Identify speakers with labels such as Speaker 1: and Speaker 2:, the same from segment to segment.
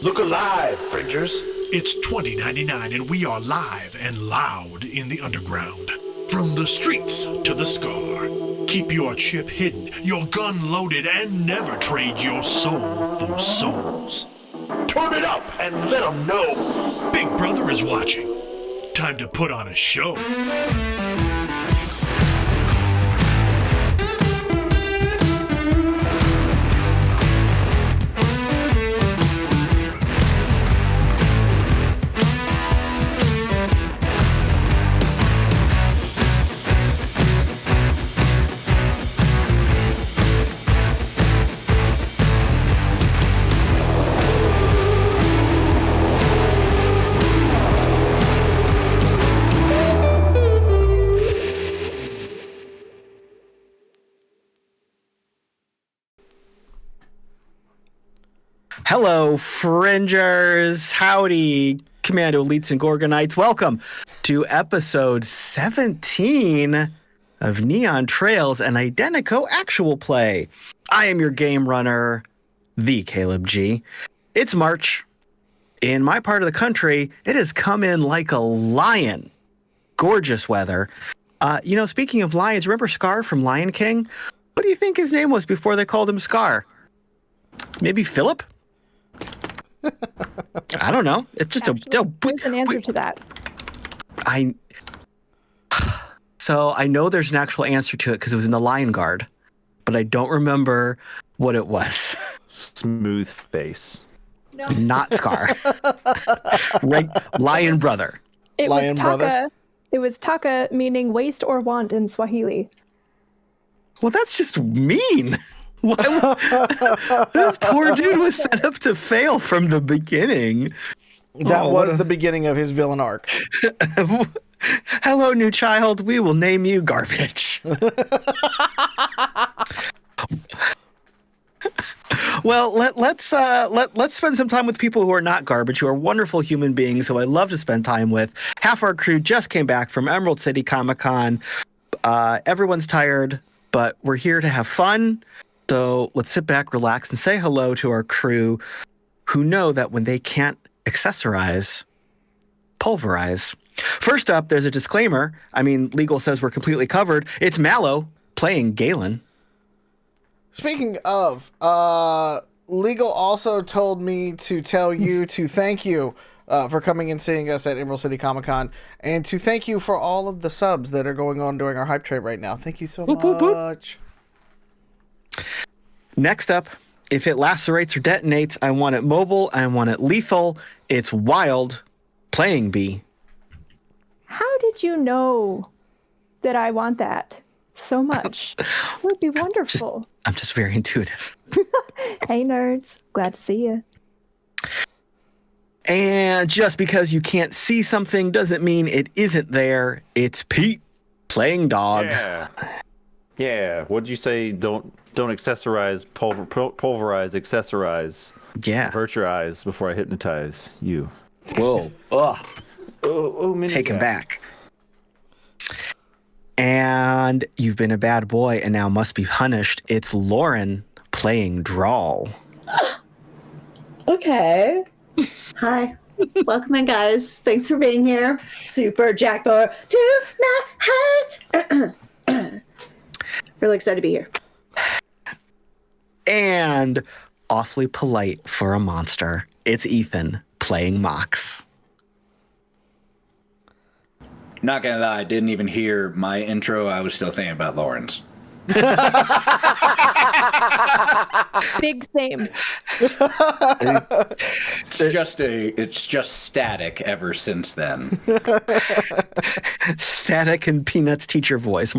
Speaker 1: Look alive, Fringers.
Speaker 2: It's 2099 and we are live and loud in the underground. From the streets to the scar. Keep your chip hidden, your gun loaded, and never trade your soul for souls.
Speaker 1: Turn it up and let them know.
Speaker 2: Big Brother is watching. Time to put on a show.
Speaker 3: Hello, Fringers. Howdy, Commando Elites and Gorgonites. Welcome to episode 17 of Neon Trails, an Identico actual play. I am your game runner, the Caleb G. It's March. In my part of the country, it has come in like a lion. Gorgeous weather. Speaking of lions, remember Scar from Lion King? What do you think his name was before they called him Scar? Maybe Philip? I don't know. It's just
Speaker 4: there's an answer to that.
Speaker 3: So I know there's an actual answer to it because it was in the Lion Guard, but I don't remember what it was.
Speaker 5: Smooth face.
Speaker 4: No.
Speaker 3: Not Scar. Lion brother.
Speaker 4: It
Speaker 6: Lion
Speaker 4: was
Speaker 6: brother.
Speaker 4: Taka. It was Taka, meaning waste or want in Swahili.
Speaker 3: Well, that's just mean. This poor dude was set up to fail from the beginning.
Speaker 6: That was the beginning of his villain arc.
Speaker 3: Hello, new child. We will name you Garbage. Well, let's spend some time with people who are not garbage, who are wonderful human beings who I love to spend time with. Half our crew just came back from Emerald City Comic-Con. Everyone's tired, but we're here to have fun. So let's sit back, relax, and say hello to our crew who know that when they can't accessorize, pulverize. First up, there's a disclaimer. I mean, legal says we're completely covered. It's Mallo playing Galen.
Speaker 6: Speaking of, legal also told me to tell you to thank you for coming and seeing us at Emerald City Comic Con, and to thank you for all of the subs that are going on during our hype train right now. Thank you so
Speaker 3: Whoop, whoop, whoop.
Speaker 6: much.
Speaker 3: Next up, if it lacerates or detonates, I want it mobile, I want it lethal. It's Wild playing B.
Speaker 4: How did you know that I want that so much? It would be wonderful.
Speaker 3: I'm just very intuitive.
Speaker 4: Hey, nerds. Glad to see you.
Speaker 3: And just because you can't see something doesn't mean it isn't there. It's Pete playing Dog.
Speaker 5: Yeah. What'd you say? Don't accessorize, pulverize, accessorize.
Speaker 3: Yeah.
Speaker 5: Avert your eyes before I hypnotize you.
Speaker 3: Whoa. Ugh.
Speaker 5: Oh,
Speaker 3: Take him back. And you've been a bad boy and now must be punished. It's Lauren playing Drall.
Speaker 7: Okay. Hi. Welcome in, guys. Thanks for being here. Super Jackpot tonight. Really excited to be here.
Speaker 3: And awfully polite for a monster. It's Ethan playing Mox.
Speaker 8: Not gonna lie, I didn't even hear my intro. I was still thinking about Lawrence.
Speaker 4: Big same.
Speaker 8: It's just static ever since then.
Speaker 3: Static and Peanuts teacher voice.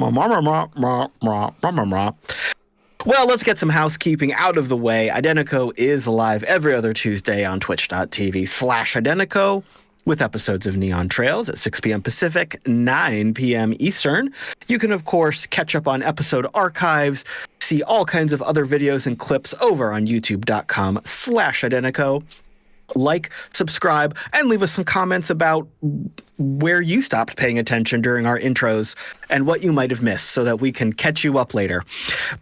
Speaker 3: Well, let's get some housekeeping out of the way. Identico is live every other Tuesday on twitch.tv/Identico with episodes of Neon Trails at 6 p.m. Pacific, 9 p.m. Eastern. You can, of course, catch up on episode archives, see all kinds of other videos and clips over on youtube.com/Identico. like, subscribe, and leave us some comments about where you stopped paying attention during our intros and what you might have missed so that we can catch you up later.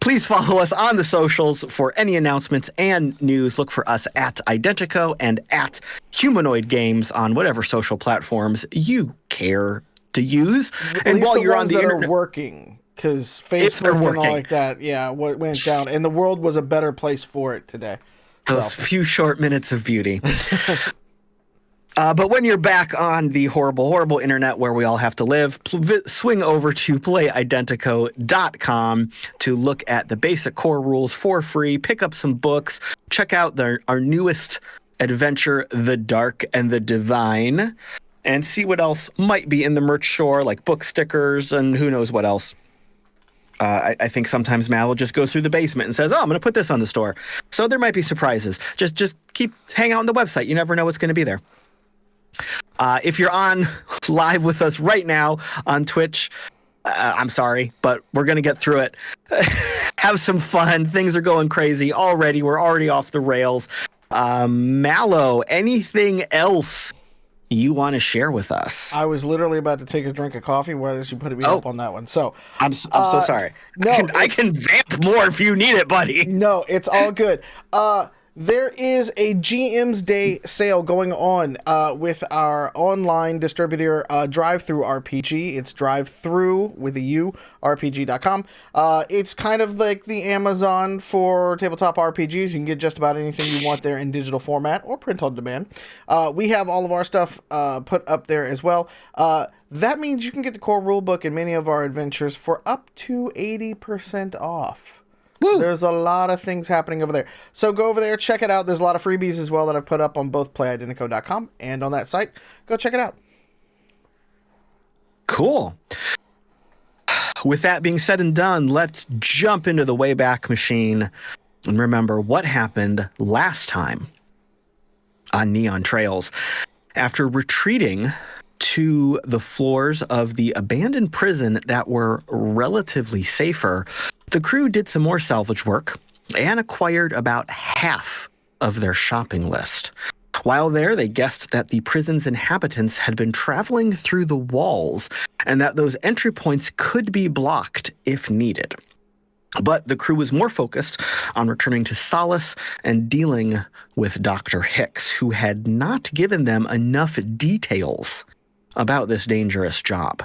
Speaker 3: Please follow us on the socials for any announcements and news. Look for us at IDENTECO and at Humanoid Games on whatever social platforms you care to use.
Speaker 6: At
Speaker 3: And
Speaker 6: least
Speaker 3: while
Speaker 6: the
Speaker 3: you're on
Speaker 6: ones
Speaker 3: the
Speaker 6: that
Speaker 3: internet,
Speaker 6: are working, because
Speaker 3: If they're
Speaker 6: Facebook and all
Speaker 3: working.
Speaker 6: like that, yeah, what went down, and the world was a better place for it today.
Speaker 3: those few short minutes of beauty. But when you're back on the horrible, horrible internet where we all have to live, swing over to playidentico.com to look at the basic core rules for free, pick up some books, check out our newest adventure, The Dark and the Divine, and see what else might be in the merch store, like book stickers and who knows what else. I think sometimes Mallo just goes through the basement and says, "Oh, I'm going to put this on the store." So there might be surprises. Just hang out on the website. You never know what's going to be there. If you're on live with us right now on Twitch, I'm sorry, but we're going to get through it. Have some fun. Things are going crazy already. We're already off the rails. Mallo, anything else you want to share with us?
Speaker 6: I was literally about to take a drink of coffee. Why did you put me up on that one? So
Speaker 3: I'm so sorry.
Speaker 6: No,
Speaker 3: I can vamp more if you need it, buddy.
Speaker 6: No, it's all good. There is a GM's Day sale going on with our online distributor, Drive-Thru RPG. It's drive-thru with a U, RPG.com. It's kind of like the Amazon for tabletop RPGs. You can get just about anything you want there in digital format or print on demand. We have all of our stuff put up there as well. That means you can get the core rulebook and many of our adventures for up to 80% off. Woo. There's a lot of things happening over there. So go over there, check it out. There's a lot of freebies as well that I've put up on both playidentico.com and on that site. Go check it out.
Speaker 3: Cool. With that being said and done, let's jump into the Wayback Machine and remember what happened last time on Neon Trails. After retreating to the floors of the abandoned prison that were relatively safer, the crew did some more salvage work and acquired about half of their shopping list. While there, they guessed that the prison's inhabitants had been traveling through the walls and that those entry points could be blocked if needed. But the crew was more focused on returning to Solace and dealing with Dr. Hicks, who had not given them enough details about this dangerous job.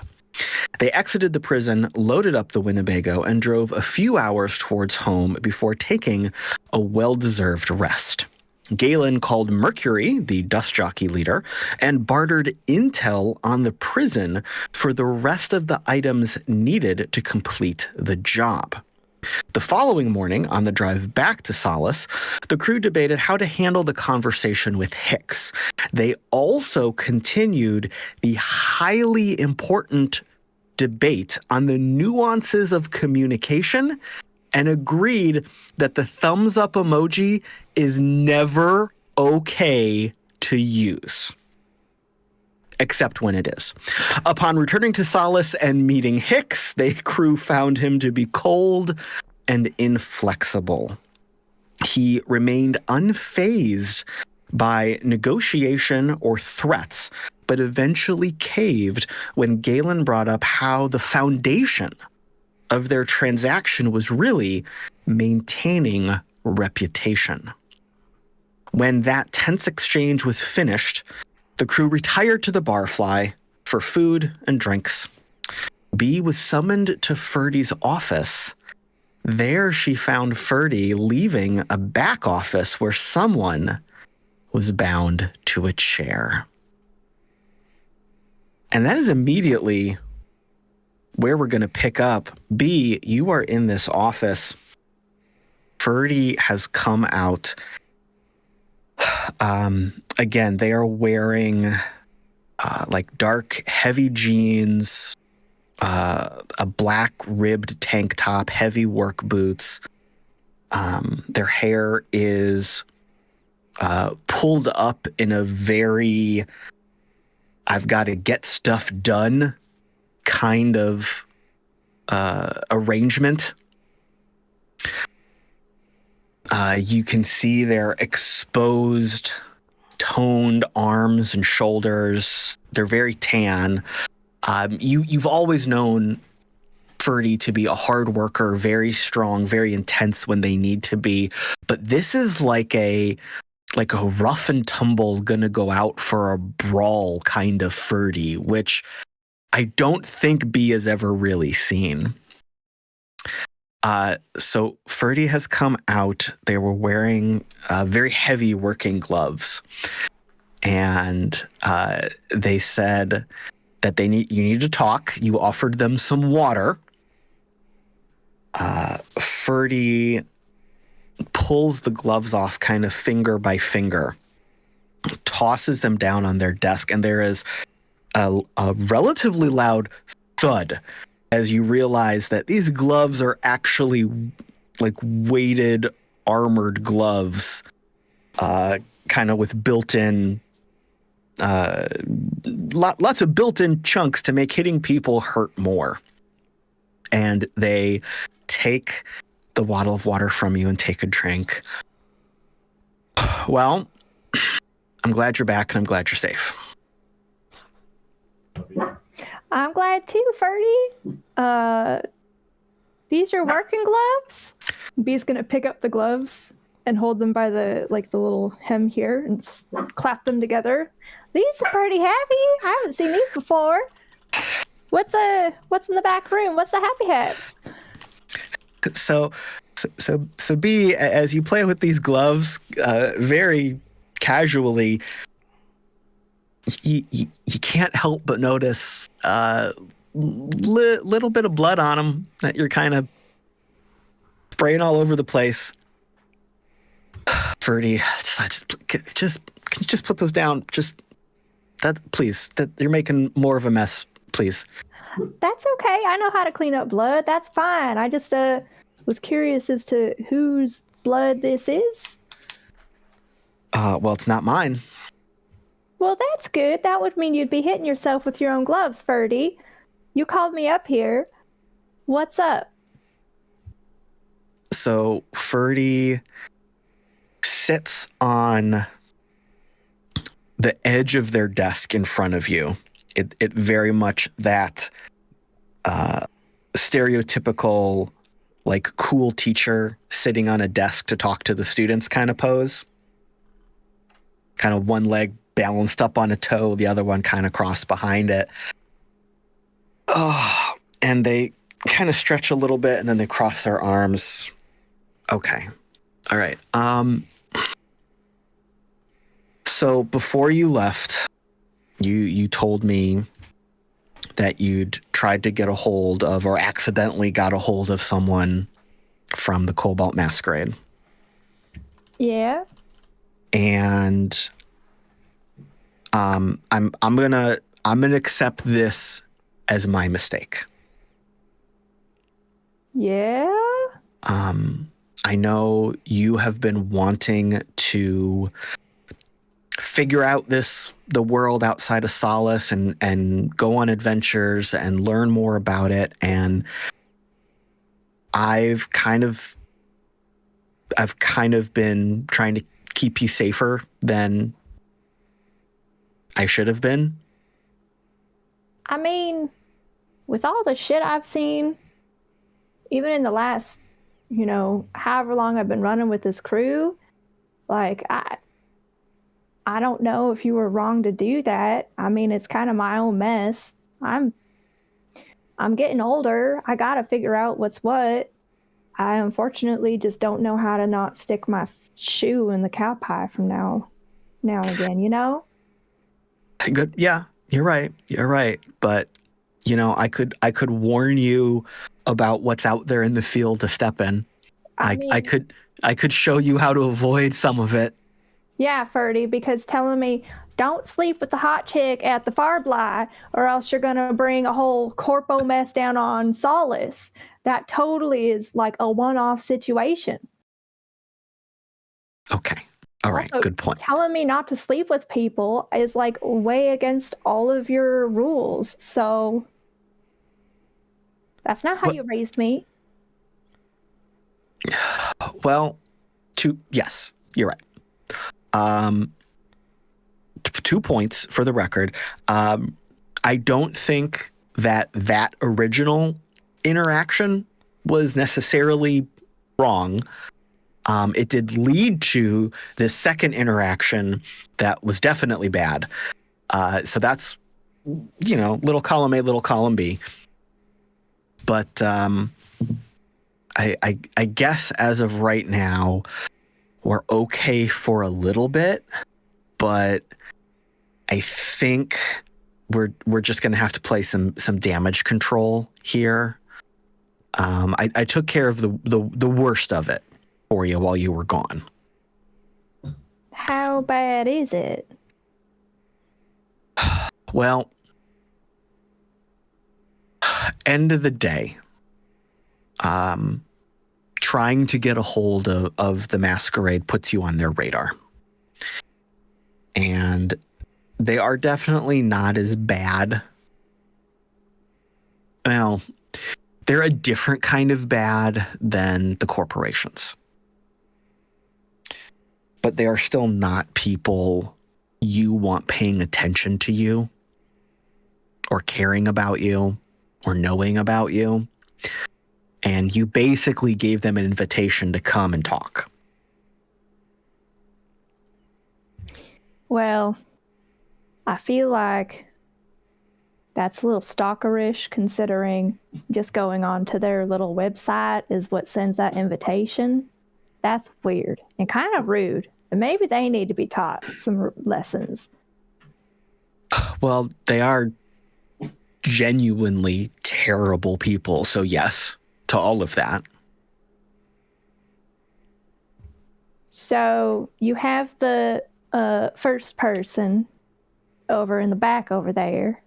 Speaker 3: They exited the prison, loaded up the Winnebago, and drove a few hours towards home before taking a well-deserved rest. Galen called Mercury, the dust jockey leader, and bartered intel on the prison for the rest of the items needed to complete the job. The following morning, on the drive back to Solace, the crew debated how to handle the conversation with Hicks. They also continued the highly important debate on the nuances of communication and agreed that the thumbs up emoji is never okay to use. Except when it is. Upon returning to Solace and meeting Hicks, the crew found him to be cold and inflexible. He remained unfazed by negotiation or threats, but eventually caved when Galen brought up how the foundation of their transaction was really maintaining reputation. When that tense exchange was finished, the crew retired to the Barfly for food and drinks. Bee was summoned to Ferdie's office. There she found Ferdie leaving a back office where someone was bound to a chair. And that is immediately where we're going to pick up. Bee, you are in this office. Ferdie has come out. Again, they are wearing like dark, heavy jeans, a black ribbed tank top, heavy work boots. Their hair is pulled up in a very I've got to get stuff done kind of arrangement. You can see their exposed toned arms and shoulders. They're very tan. You've always known Ferdie to be a hard worker, very strong, very intense when they need to be. But this is like a rough and tumble, gonna go out for a brawl kind of Ferdie, which I don't think B has ever really seen. So Ferdie has come out. They were wearing very heavy working gloves, and they said that you need to talk. You offered them some water. Ferdie pulls the gloves off kind of finger by finger, tosses them down on their desk, and there is a relatively loud thud as you realize that these gloves are actually like weighted, armored gloves, kind of with built-in, lots of built-in chunks to make hitting people hurt more. And they take the bottle of water from you and take a drink. Well, I'm glad you're back and I'm glad you're safe.
Speaker 4: I'm glad too, Ferdie. These are working gloves? B's gonna pick up the gloves and hold them by the little hem here and clap them together. These are pretty heavy. I haven't seen these before. What's in the back room? What's the happy hats?
Speaker 3: So B, as you play with these gloves, very casually, you can't help but notice little bit of blood on them that you're kind of spraying all over the place. Ferdie, can you just put those down? Just that, please. That you're making more of a mess, please.
Speaker 4: That's okay. I know how to clean up blood. That's fine. I just was curious as to whose blood this is.
Speaker 3: Well, it's not mine.
Speaker 4: Well, that's good. That would mean you'd be hitting yourself with your own gloves, Ferdie. You called me up here. What's up?
Speaker 3: So Ferdie sits on the edge of their desk in front of you. It very much that stereotypical, like, cool teacher sitting on a desk to talk to the students kind of pose. Kind of one leg balanced up on a toe, the other one kind of crossed behind it. Oh, and they kind of stretch a little bit and then they cross their arms. Okay. All right. So before you left, you told me that you'd tried to get a hold of, or accidentally got a hold of, someone from the Cobalt Masquerade.
Speaker 4: Yeah.
Speaker 3: And I'm gonna accept this as my mistake.
Speaker 4: Yeah.
Speaker 3: I know you have been wanting to figure out the world outside of Solace and go on adventures and learn more about it, and I've kind of been trying to keep you safer than I should have been.
Speaker 4: I mean, with all the shit I've seen, even in the last, however long I've been running with this crew, like, I don't know if you were wrong to do that. I mean, it's kind of my own mess. I'm getting older. I gotta figure out what's what. I unfortunately just don't know how to not stick my shoe in the cow pie from now and again,
Speaker 3: Good. Yeah, you're right. But I could warn you about what's out there in the field to step in. I could show you how to avoid some of it.
Speaker 4: Yeah, Ferdie, because telling me don't sleep with the hot chick at the Farbly or else you're gonna bring a whole corpo mess down on Solace. That totally is like a one-off situation.
Speaker 3: Okay. All right.
Speaker 4: Also,
Speaker 3: good point.
Speaker 4: Telling me not to sleep with people is like way against all of your rules. So that's not how you raised me.
Speaker 3: Well, yes, you're right. 2 points for the record. I don't think that original interaction was necessarily wrong. It did lead to this second interaction that was definitely bad. So that's, little column A, little column B. But I guess as of right now, we're okay for a little bit, but I think we're just going to have to play some damage control here. I took care of the worst of it for you while you were gone.
Speaker 4: How bad is it?
Speaker 3: Well, end of the day, trying to get a hold of the masquerade puts you on their radar. And they are definitely not as bad. Well, they're a different kind of bad than the corporations. But they are still not people you want paying attention to you or caring about you or knowing about you. And you basically gave them an invitation to come and talk.
Speaker 4: Well, I feel like that's a little stalkerish, considering just going on to their little website is what sends that invitation. That's weird and kind of rude. And maybe they need to be taught some lessons.
Speaker 3: Well, they are genuinely terrible people. So yes, to all of that.
Speaker 4: So you have the first person over in the back over there.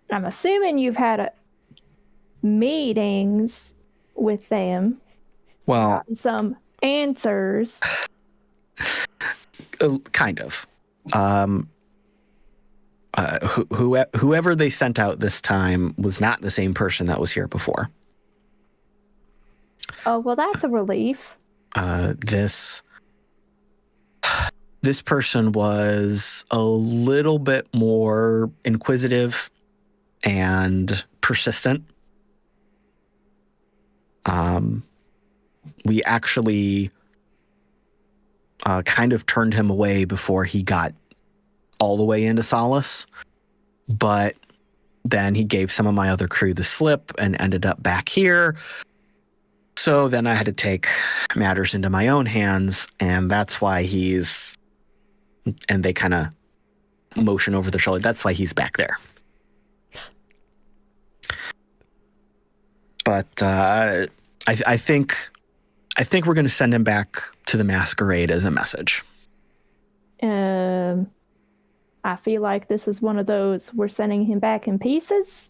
Speaker 4: I'm assuming you've had meetings with them.
Speaker 3: Well,
Speaker 4: Gotten some answers.
Speaker 3: Kind of. Whoever they sent out this time was not the same person that was here before.
Speaker 4: Oh, well, that's a relief.
Speaker 3: This person was a little bit more inquisitive and persistent. We actually kind of turned him away before he got all the way into Solace, but then he gave some of my other crew the slip and ended up back here. So then I had to take matters into my own hands, and that's why and they kind of motion over the shoulder. That's why he's back there. But I think we're going to send him back to the masquerade as a message.
Speaker 4: I feel like this is one of those we're sending him back in pieces.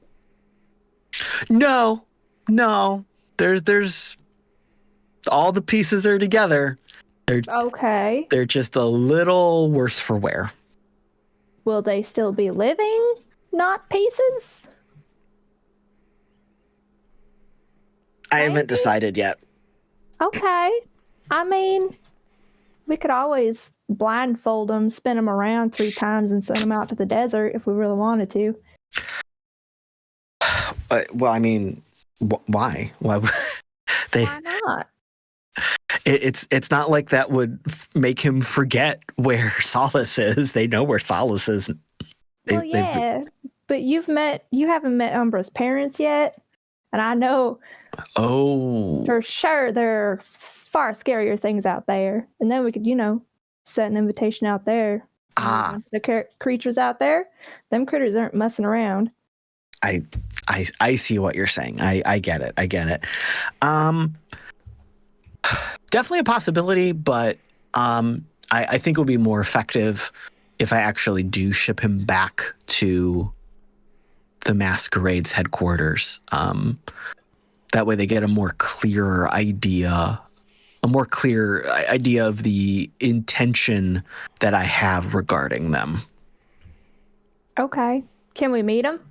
Speaker 3: No. There's all the pieces are together.
Speaker 4: Okay.
Speaker 3: They're just a little worse for wear.
Speaker 4: Will they still be living, not pieces?
Speaker 3: I haven't decided yet.
Speaker 4: Okay. I mean, we could always blindfold them, spin them around 3 times, and send them out to the desert if we really wanted to.
Speaker 3: Well, I mean, why? Why
Speaker 4: not?
Speaker 3: It's not like that would make him forget where Solace is. They know where Solace is.
Speaker 4: Well, yeah, but you haven't met Umbra's parents yet, and I know.
Speaker 3: Oh.
Speaker 4: For sure, there are far scarier things out there, and then we could, set an invitation out there. The creatures out there, them critters aren't messing around.
Speaker 3: I see what you're saying. I get it. Definitely a possibility, but I think it would be more effective if I actually do ship him back to the Masquerade's headquarters. That way they get a more clear idea of the intention that I have regarding them.
Speaker 4: Okay. Can we meet him?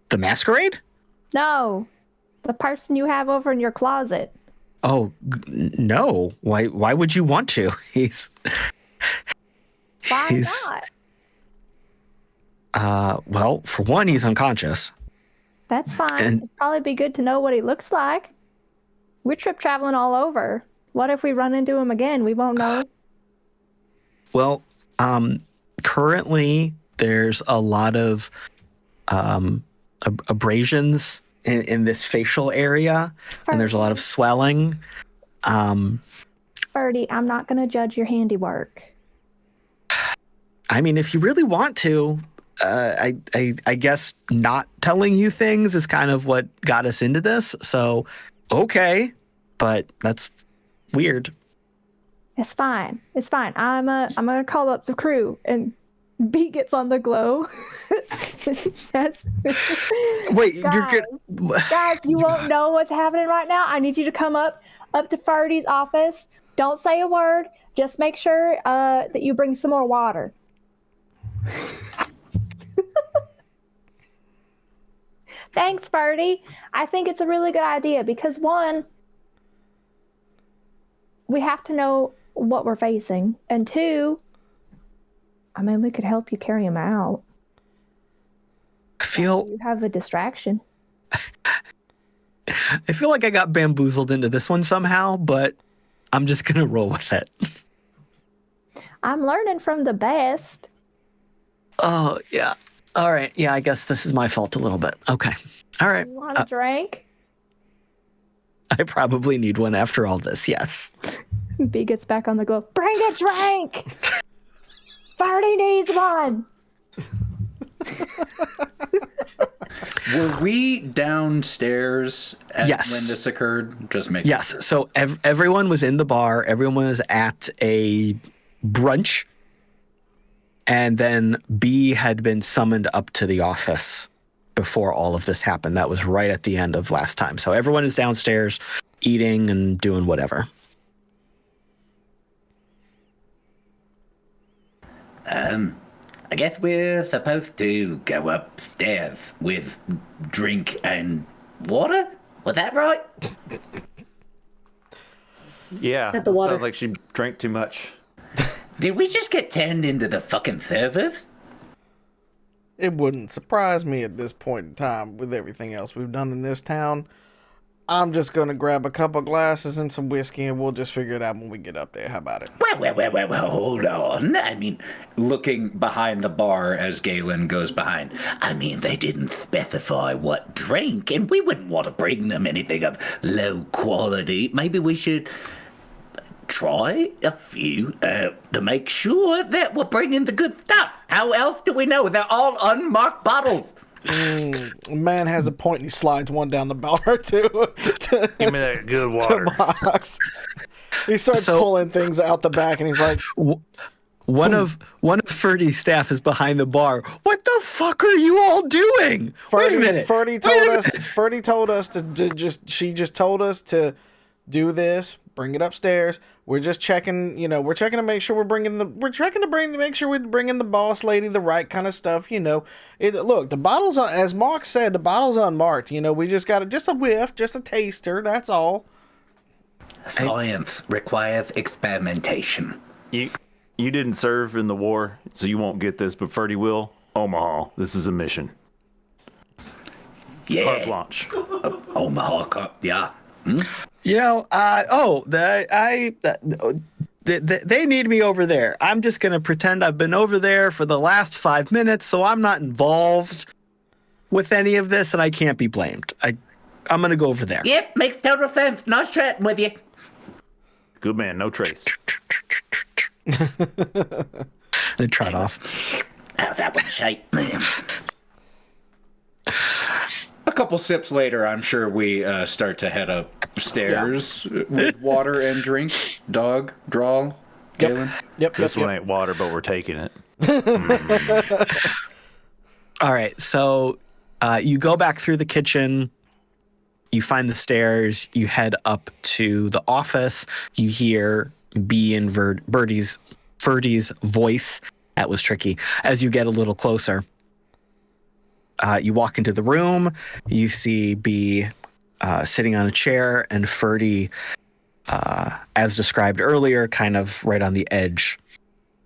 Speaker 3: The Masquerade?
Speaker 4: No. The person you have over in your closet.
Speaker 3: No. Why would you want to?
Speaker 4: Why not?
Speaker 3: Well, for one, he's unconscious.
Speaker 4: That's fine.
Speaker 3: And-
Speaker 4: It'd probably be good to know what he looks like. We're trip traveling all over. What if we run into him again? We won't know.
Speaker 3: Well, currently there's a lot of abrasions in this facial area, and there's a lot of swelling.
Speaker 4: Ferdie, I'm not going to judge your handiwork.
Speaker 3: I mean, if you really want to, I guess not telling you things is kind of what got us into this. So, okay, but that's weird.
Speaker 4: It's fine. It's fine. I'm gonna call up the crew, and B gets on the glow. Yes.
Speaker 3: Wait,
Speaker 4: Guys,
Speaker 3: you're good.
Speaker 4: Guys, you won't know what's happening right now. I need you to come up to Ferdie's office. Don't say a word. Just make sure that you bring some more water. Thanks, Ferdie. I think it's a really good idea because one, we have to know what we're facing, and two, I mean, we could help you carry him out.
Speaker 3: I feel
Speaker 4: You have a distraction.
Speaker 3: like I got bamboozled into this one somehow, but I'm just gonna roll with it.
Speaker 4: I'm learning from the best.
Speaker 3: Oh yeah. All right. Yeah, I guess this is my fault a little bit. Okay. All right.
Speaker 4: You want a drink?
Speaker 3: I probably need one after all this. Yes.
Speaker 4: B gets back on the glow. Bring a drink. Ferdie needs one.
Speaker 8: Were we downstairs
Speaker 3: Yes.
Speaker 8: when this occurred? Just make
Speaker 3: Yes.
Speaker 8: sure.
Speaker 3: So everyone was in the bar. Everyone was at a brunch. And then B had been summoned up to the office before all of this happened. That was right at the end of last time. So everyone is downstairs eating and doing whatever.
Speaker 8: I guess we're supposed to go upstairs with drink and water? Was that right?
Speaker 5: Yeah,
Speaker 7: At the
Speaker 5: that
Speaker 7: water.
Speaker 5: sounds like she drank too much.
Speaker 8: Did we just get turned into the fucking servers?
Speaker 6: It wouldn't surprise me at this point in time with everything else we've done in this town. I'm just gonna grab a couple glasses and some whiskey, and we'll just figure it out when we get up there. How about it?
Speaker 8: Well, hold on. I mean, looking behind the bar as Galen goes behind. I mean, they didn't specify what drink, and we wouldn't want to bring them anything of low quality. Maybe we should try a few to make sure that we're bringing the good stuff. How else do we know? They're all unmarked bottles.
Speaker 6: Man has a point, and he slides one down the bar to
Speaker 5: Give me that good water.
Speaker 6: box. He starts
Speaker 3: So-
Speaker 6: pulling things out the back, and he's like,
Speaker 3: One of Ferdie's staff is behind the bar. What the fuck are you all doing? Wait a minute.
Speaker 6: Ferdie told us she just told us to do this, bring it upstairs. We're just checking, we're checking to make sure make sure we're bringing the boss lady the right kind of stuff, Look, the bottle's on, as Mark said, the bottle's unmarked. We just got just a whiff, just a taster, that's all.
Speaker 8: Science requires experimentation.
Speaker 5: You didn't serve in the war, so you won't get this, but Ferdie will. Omaha, this is a mission. Carte
Speaker 8: Yeah.
Speaker 5: blanche.
Speaker 8: Omaha Cup, yeah.
Speaker 3: They need me over there. I'm just going to pretend I've been over there for the last 5 minutes, so I'm not involved with any of this, and I can't be blamed. I'm going to go over there.
Speaker 8: Yep, makes total sense. Nice chatting with you.
Speaker 5: Good man, no trace.
Speaker 3: They trot off.
Speaker 8: How's that one shape?
Speaker 9: A couple sips later, I'm sure we start to head upstairs with water and drink. Dog, Drall, Galen.
Speaker 6: Yep.
Speaker 5: This one ain't water, but we're taking it.
Speaker 3: All right, so you go back through the kitchen. You find the stairs. You head up to the office. You hear B and Ferdie's voice. That was tricky. As you get a little closer, you walk into the room. You see B sitting on a chair, and Ferdie as described earlier, kind of right on the edge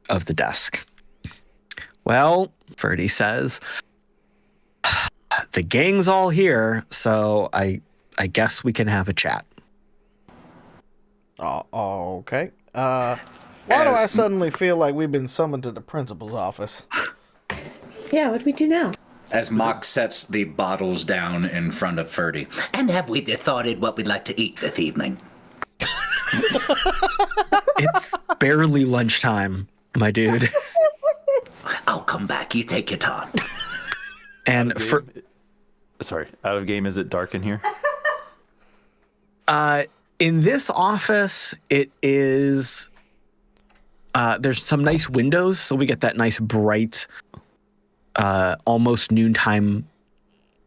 Speaker 3: of the desk. Well, Ferdie says, the gang's all here, so I guess we can have a chat.
Speaker 6: Okay. Why do I suddenly feel like we've been summoned to the principal's office?
Speaker 7: Yeah, what do we do now?
Speaker 8: As Mock sets the bottles down in front of Ferdie. And have we decided what we'd like to eat this evening?
Speaker 3: It's barely lunchtime, my dude.
Speaker 8: I'll come back. You take your time.
Speaker 3: And for
Speaker 5: Sorry, out of game, is it dark in here?
Speaker 3: in this office, it is there's some nice windows, so we get that nice bright almost noontime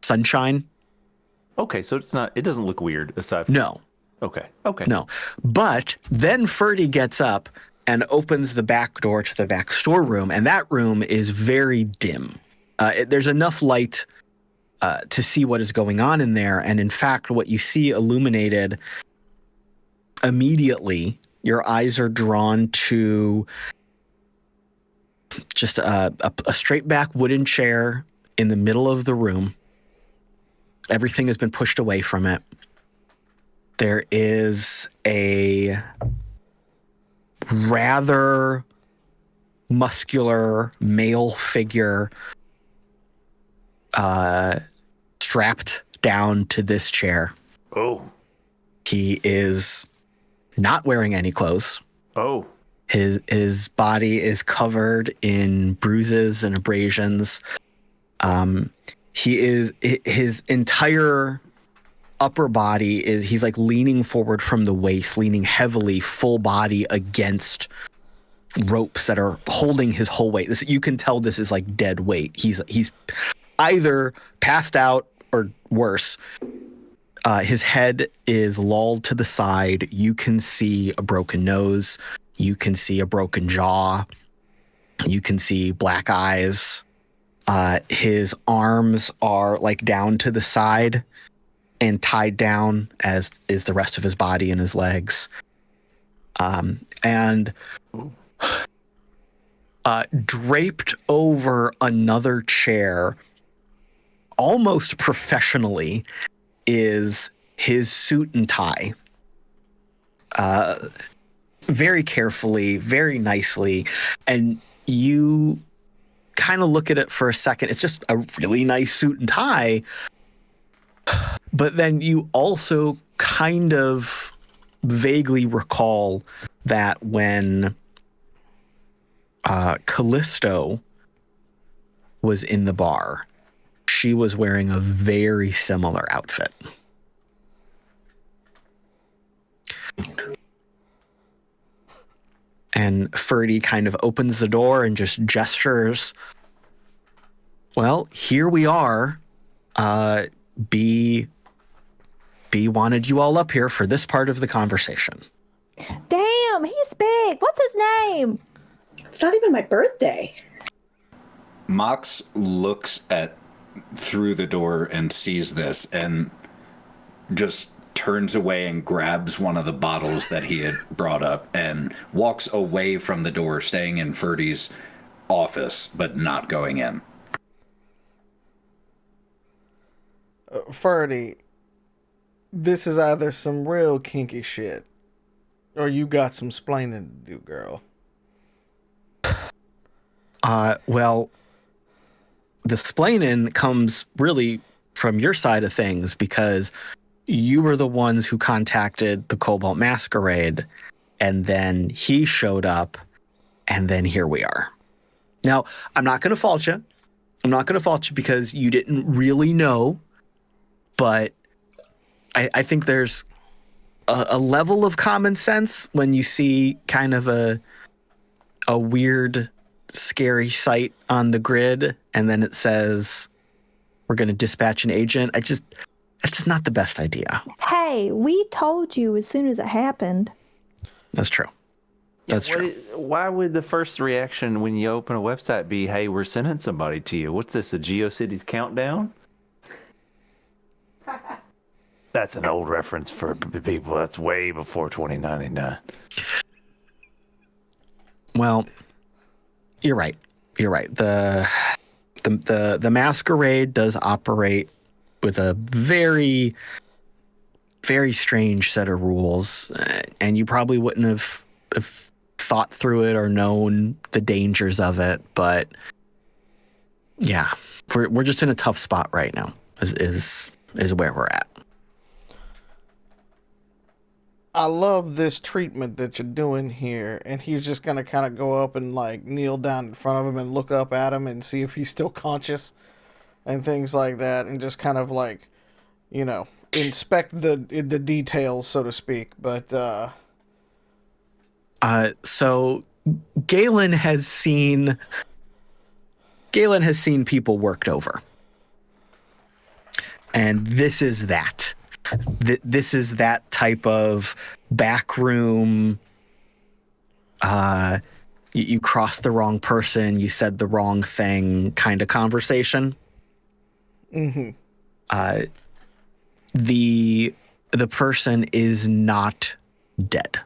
Speaker 3: sunshine.
Speaker 5: Okay, so it doesn't look weird aside from...
Speaker 3: No.
Speaker 5: Okay.
Speaker 3: No. But then Ferdie gets up and opens the back door to the back storeroom, and that room is very dim. There's enough light to see what is going on in there, and in fact, what you see illuminated immediately, your eyes are drawn to just a straight back wooden chair in the middle of the room. Everything has been pushed away from it. There is a rather muscular male figure strapped down to this chair.
Speaker 5: Oh.
Speaker 3: He is not wearing any clothes.
Speaker 5: Oh.
Speaker 3: His body is covered in bruises and abrasions. His entire upper body he's like leaning forward from the waist, leaning heavily, full body against ropes that are holding his whole weight. You can tell this is like dead weight. He's either passed out or worse. His head is lolled to the side. You can see a broken nose. You can see a broken jaw. You can see black eyes. His arms are like down to the side and tied down, as is the rest of his body and his legs. And draped over another chair, almost professionally, is his suit and tie. Very carefully, very nicely, and you kind of look at it for a second. It's just a really nice suit and tie, but then you also kind of vaguely recall that when Callisto was in the bar, she was wearing a very similar outfit. And Ferdie kind of opens the door and just gestures. Well, here we are. B wanted you all up here for this part of the conversation.
Speaker 4: Damn, he's big. What's his name?
Speaker 7: It's not even my birthday.
Speaker 9: Mox looks through the door and sees this and just turns away and grabs one of the bottles that he had brought up and walks away from the door, staying in Ferdie's office, but not going in.
Speaker 6: Ferdie, this is either some real kinky shit, or you got some splaining to do, girl.
Speaker 3: Well, the splaining comes really from your side of things, because you were the ones who contacted the Cobalt Masquerade, and then he showed up, and then here we are. Now, I'm not going to fault you. I'm not going to fault you because you didn't really know, but I think there's a level of common sense when you see kind of a weird, scary sight on the grid, and then it says, we're going to dispatch an agent. It's just not the best idea.
Speaker 4: Hey, we told you as soon as it happened.
Speaker 3: That's true. That's true.
Speaker 5: Why would the first reaction when you open a website be, hey, we're sending somebody to you? What's this, a GeoCities countdown? That's an old reference for people. That's way before 2099.
Speaker 3: Well, you're right. You're right. The masquerade does operate with a very, very strange set of rules, and you probably wouldn't have thought through it or known the dangers of it. But yeah, we're just in a tough spot right now. Is where we're at.
Speaker 6: I love this treatment that you're doing here. And he's just going to kind of go up and like kneel down in front of him and look up at him and see if he's still conscious and things like that. And just kind of like, you know, inspect the details, so to speak. But,
Speaker 3: so Galen has seen people worked over. And this is that. This is that type of backroom. You crossed the wrong person, you said the wrong thing kind of conversation.
Speaker 6: mm-hmm.
Speaker 3: The person is not dead.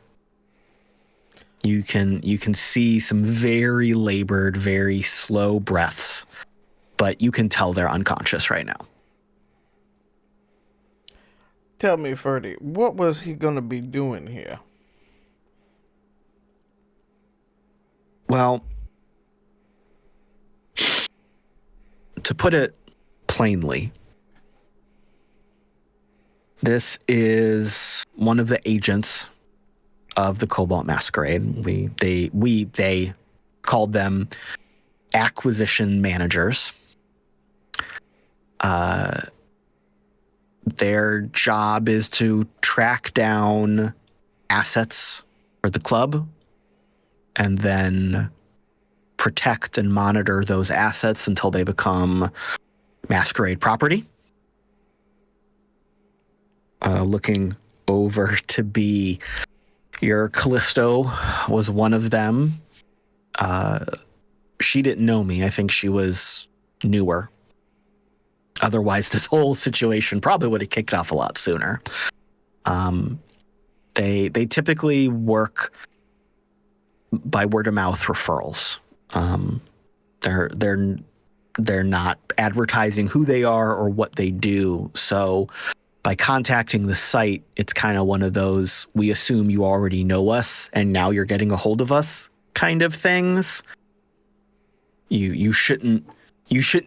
Speaker 3: You can see some very labored, very slow breaths, but you can tell they're unconscious right now.
Speaker 6: Tell me, Ferdie, what was he going to be doing here?
Speaker 3: Well, to put it plainly, this is one of the agents of the Cobalt Masquerade. They called them acquisition managers. Their job is to track down assets for the club and then protect and monitor those assets until they become Masquerade property. Looking over to be your Callisto was one of them. She didn't know me. I think she was newer. Otherwise, this whole situation probably would have kicked off a lot sooner. They typically work by word of mouth referrals. They're not advertising who they are or what they do. So by contacting the site, it's kind of one of those, we assume you already know us and now you're getting a hold of us kind of things. You shouldn't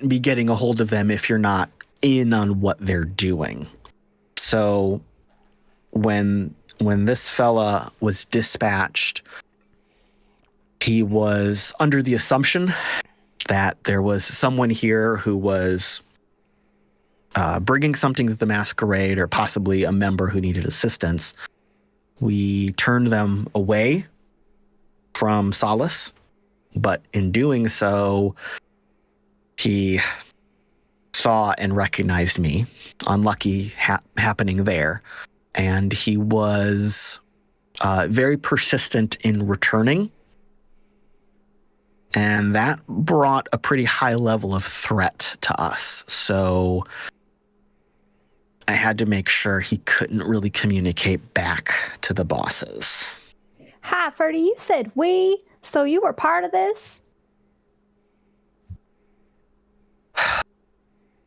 Speaker 3: be getting a hold of them if you're not in on what they're doing. So when this fella was dispatched, he was under the assumption that there was someone here who was bringing something to the Masquerade or possibly a member who needed assistance. We turned them away from Solace, but in doing so, he saw and recognized me. Unlucky happening there. And he was very persistent in returning. And that brought a pretty high level of threat to us. So I had to make sure he couldn't really communicate back to the bosses.
Speaker 4: Hi, Ferdie, you said we, so you were part of this?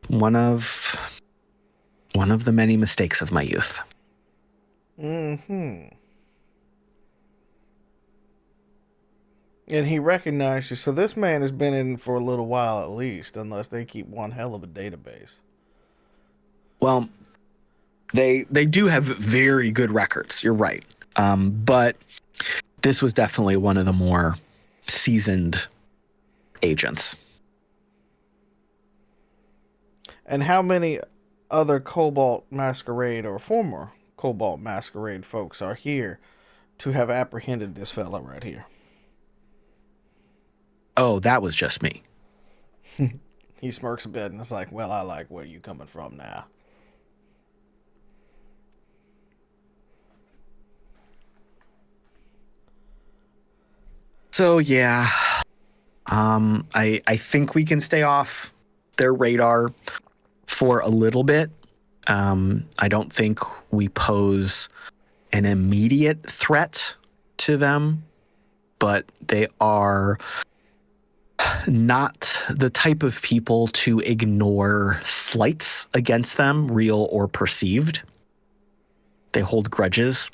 Speaker 3: One of the many mistakes of my youth.
Speaker 6: Mm-hmm. And he recognized you. So this man has been in for a little while at least, unless they keep one hell of a database.
Speaker 3: Well, they do have very good records. You're right. But this was definitely one of the more seasoned agents.
Speaker 6: And how many other Cobalt Masquerade or former Cobalt Masquerade folks are here to have apprehended this fella right here?
Speaker 3: Oh, that was just me.
Speaker 6: He smirks a bit and it's like, well, I like where you coming from now.
Speaker 3: So yeah, I think we can stay off their radar for a little bit. I don't think we pose an immediate threat to them, but they are not the type of people to ignore slights against them, real or perceived. They hold grudges.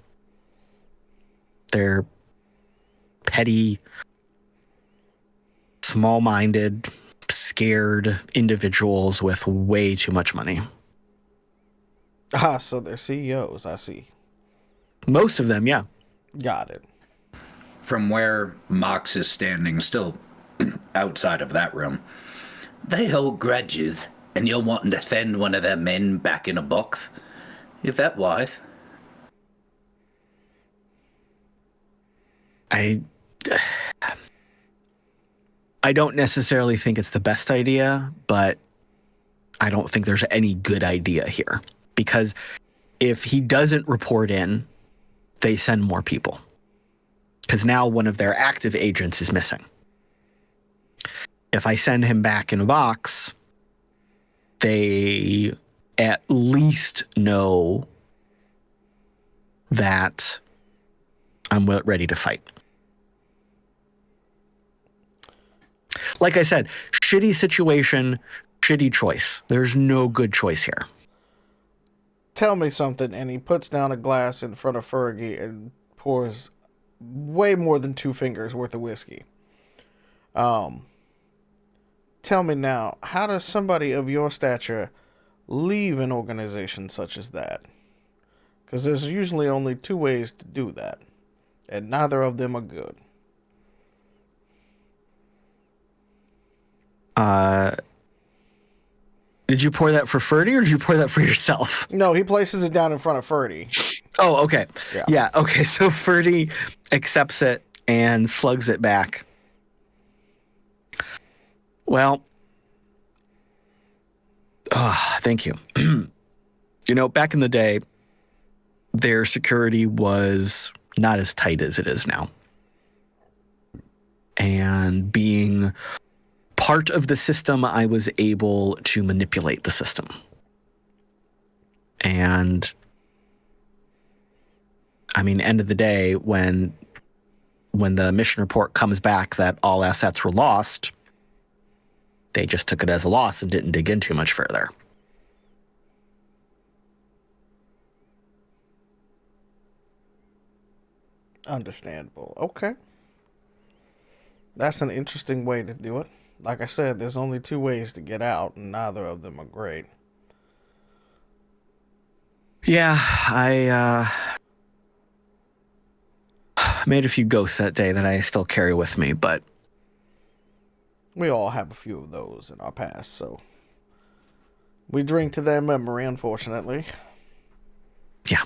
Speaker 3: They're petty, small-minded, scared individuals with way too much money.
Speaker 6: Ah, so they're CEOs, I see.
Speaker 3: Most of them, yeah.
Speaker 6: Got it.
Speaker 8: From where Mox is standing, still outside of that room, they hold grudges, and you're wanting to send one of their men back in a box? Is that wise?
Speaker 3: I don't necessarily think it's the best idea, but I don't think there's any good idea here. Because if he doesn't report in, they send more people. Because now one of their active agents is missing. If I send him back in a box, they at least know that I'm ready to fight. Like I said, shitty situation, shitty choice. There's no good choice here.
Speaker 6: Tell me something, and he puts down a glass in front of Fergie and pours way more than 2 fingers worth of whiskey. Tell me now, how does somebody of your stature leave an organization such as that? Because there's usually only 2 ways to do that, and neither of them are good.
Speaker 3: Did you pour that for Ferdie or did you pour that for yourself?
Speaker 6: No, he places it down in front of Ferdie.
Speaker 3: Oh, okay.
Speaker 6: Yeah.
Speaker 3: Okay. So Ferdie accepts it and slugs it back. Well, thank you. Back in the day, their security was not as tight as it is now. And being part of the system, I was able to manipulate the system. And I mean, end of the day, when the mission report comes back that all assets were lost, they just took it as a loss and didn't dig in too much further.
Speaker 6: Understandable. Okay. That's an interesting way to do it. Like I said, there's only 2 ways to get out, and neither of them are great.
Speaker 3: Yeah, I made a few ghosts that day that I still carry with me, but
Speaker 6: We all have a few of those in our past, so we drink to their memory, unfortunately.
Speaker 3: yeah.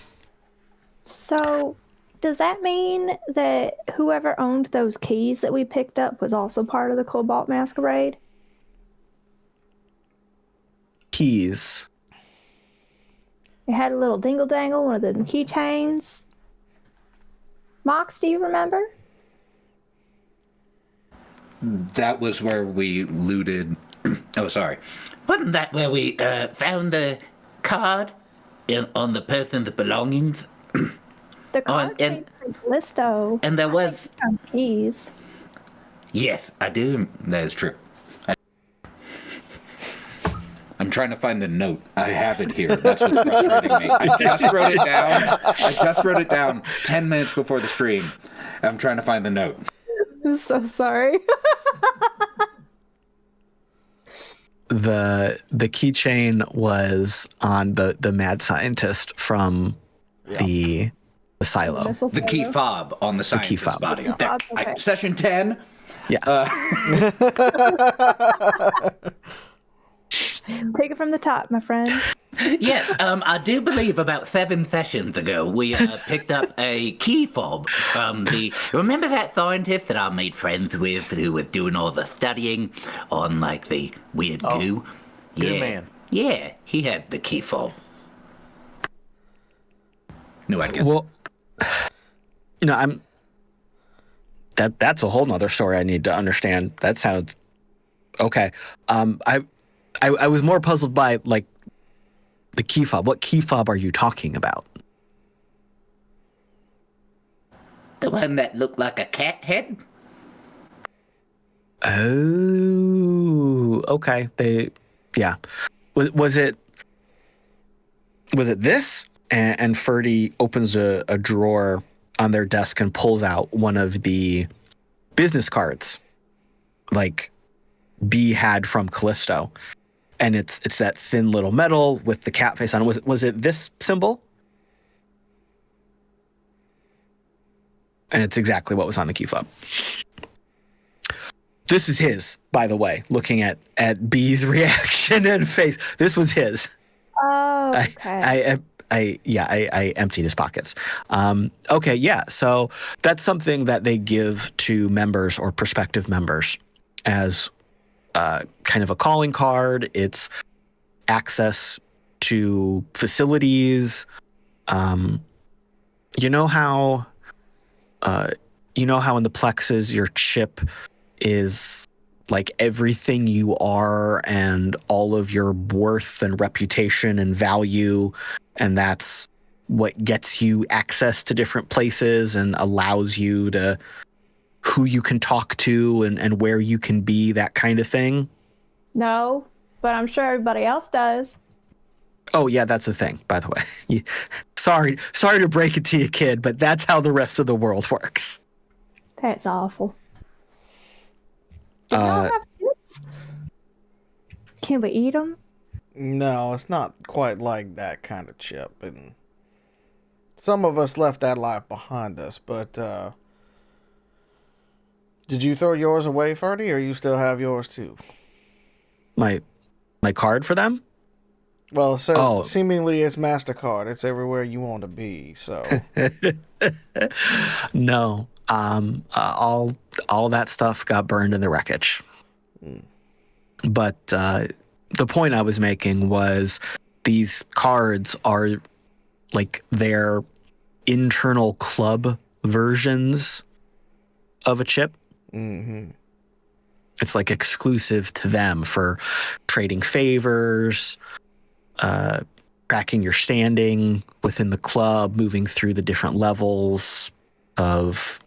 Speaker 4: So, does that mean that whoever owned those keys that we picked up was also part of the Cobalt Masquerade?
Speaker 3: Keys.
Speaker 4: It had a little dingle dangle, one of the keychains. Mox, do you remember?
Speaker 8: That was where we looted. Oh, sorry. Wasn't that where we found the card on the person's belongings?
Speaker 4: The card came from Callisto.
Speaker 8: And there was.
Speaker 4: Found keys.
Speaker 8: Yes, I do. That is true. I'm trying to find the note. I have it here. That's what's frustrating me. I just wrote it down 10 minutes before the stream. I'm trying to find the note.
Speaker 4: I'm so sorry.
Speaker 3: The keychain was on the mad scientist from the silo.
Speaker 8: The key fob on the scientist's
Speaker 3: fob.
Speaker 8: body.
Speaker 4: The key fob, okay.
Speaker 8: Session 10.
Speaker 3: Yeah.
Speaker 4: Take it from the top, my friend.
Speaker 8: Yes, I do believe about 7 sessions ago we picked up a key fob from remember that scientist that I made friends with who was doing all the studying on like the weird goo?
Speaker 5: Good man.
Speaker 8: Yeah, he had the key fob. No, I get it.
Speaker 3: Well, that's a whole nother story I need to understand. That sounds okay. I was more puzzled by like The key fob. What key fob are you talking about?
Speaker 8: The one that looked like a cat head?
Speaker 3: Oh, okay. Was it this? And Ferdie opens a drawer on their desk and pulls out one of the business cards, like B had from Callisto, and it's that thin little metal with the cat face on it. Was it this symbol? And it's exactly what was on the key fob. This is his, by the way, looking at B's reaction and face. This was his.
Speaker 4: Oh, okay.
Speaker 3: I emptied his pockets. Okay, yeah. So that's something that they give to members or prospective members as kind of a calling card. It's access to facilities. You know how in the plexes your chip is like everything you are and all of your worth and reputation and value, and that's what gets you access to different places and allows you to who you can talk to and where you can be, that kind of thing.
Speaker 4: No, but I'm sure everybody else does.
Speaker 3: Oh yeah, that's a thing, by the way. Sorry to break it to you, kid, but that's how the rest of the world works.
Speaker 4: That's awful. Do y'all have chips? Can we eat them?
Speaker 6: No, it's not quite like that kind of chip, and some of us left that life behind us. But did you throw yours away, Ferdie, or you still have yours too?
Speaker 3: My card for them?
Speaker 6: Well, so seemingly it's MasterCard. It's everywhere you want to be. So
Speaker 3: no, all that stuff got burned in the wreckage. But the point I was making was these cards are like their internal club versions of a chip.
Speaker 6: Mm-hmm.
Speaker 3: It's like exclusive to them for trading favors, tracking your standing within the club, moving through the different levels of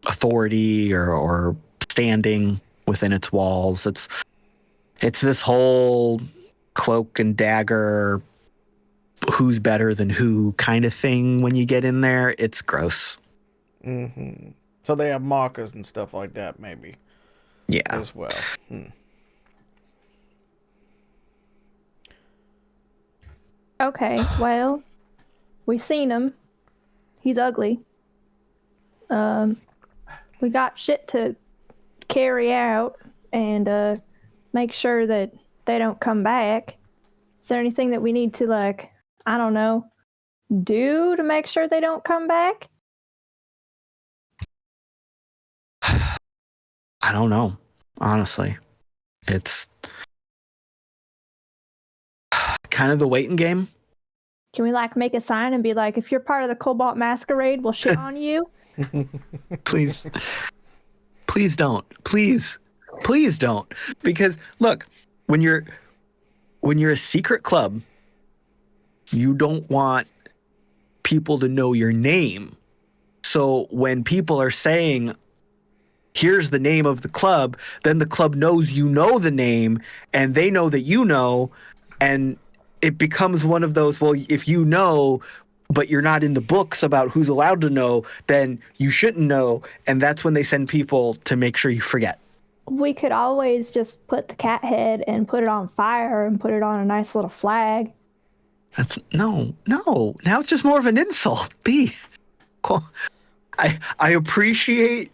Speaker 3: authority or standing within its walls. It's this whole cloak and dagger, who's better than who kind of thing when you get in there. It's gross.
Speaker 6: Mm-hmm. So they have markers and stuff like that, maybe.
Speaker 3: Yeah.
Speaker 6: As well.
Speaker 4: Okay, well, we seen him. He's ugly. We got shit to carry out and make sure that they don't come back. Is there anything that we need to, like, I don't know, do to make sure they don't come back?
Speaker 3: I don't know, honestly. It's kind of the waiting game.
Speaker 4: Can we, like, make a sign and be like, if you're part of the Cobalt Masquerade, we'll shit on you?
Speaker 3: Please don't. Please don't. Because look, when you're a secret club, you don't want people to know your name. So when people are saying, here's the name of the club, then the club knows you know the name and they know that you know, and it becomes one of those, well, if you know but you're not in the books about who's allowed to know, then you shouldn't know. And that's when they send people to make sure you forget.
Speaker 4: We could always just put the cat head and put it on fire and put it on a nice little flag.
Speaker 3: That's no. Now it's just more of an insult. B. I appreciate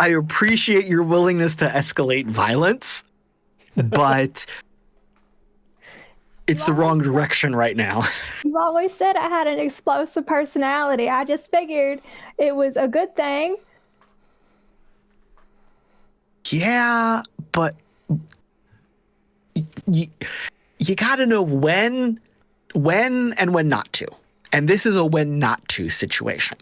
Speaker 3: your willingness to escalate violence, but it's the wrong direction right now.
Speaker 4: You've always said I had an explosive personality. I just figured it was a good thing.
Speaker 3: Yeah, but you got to know when and when not to. And this is a when not to situation.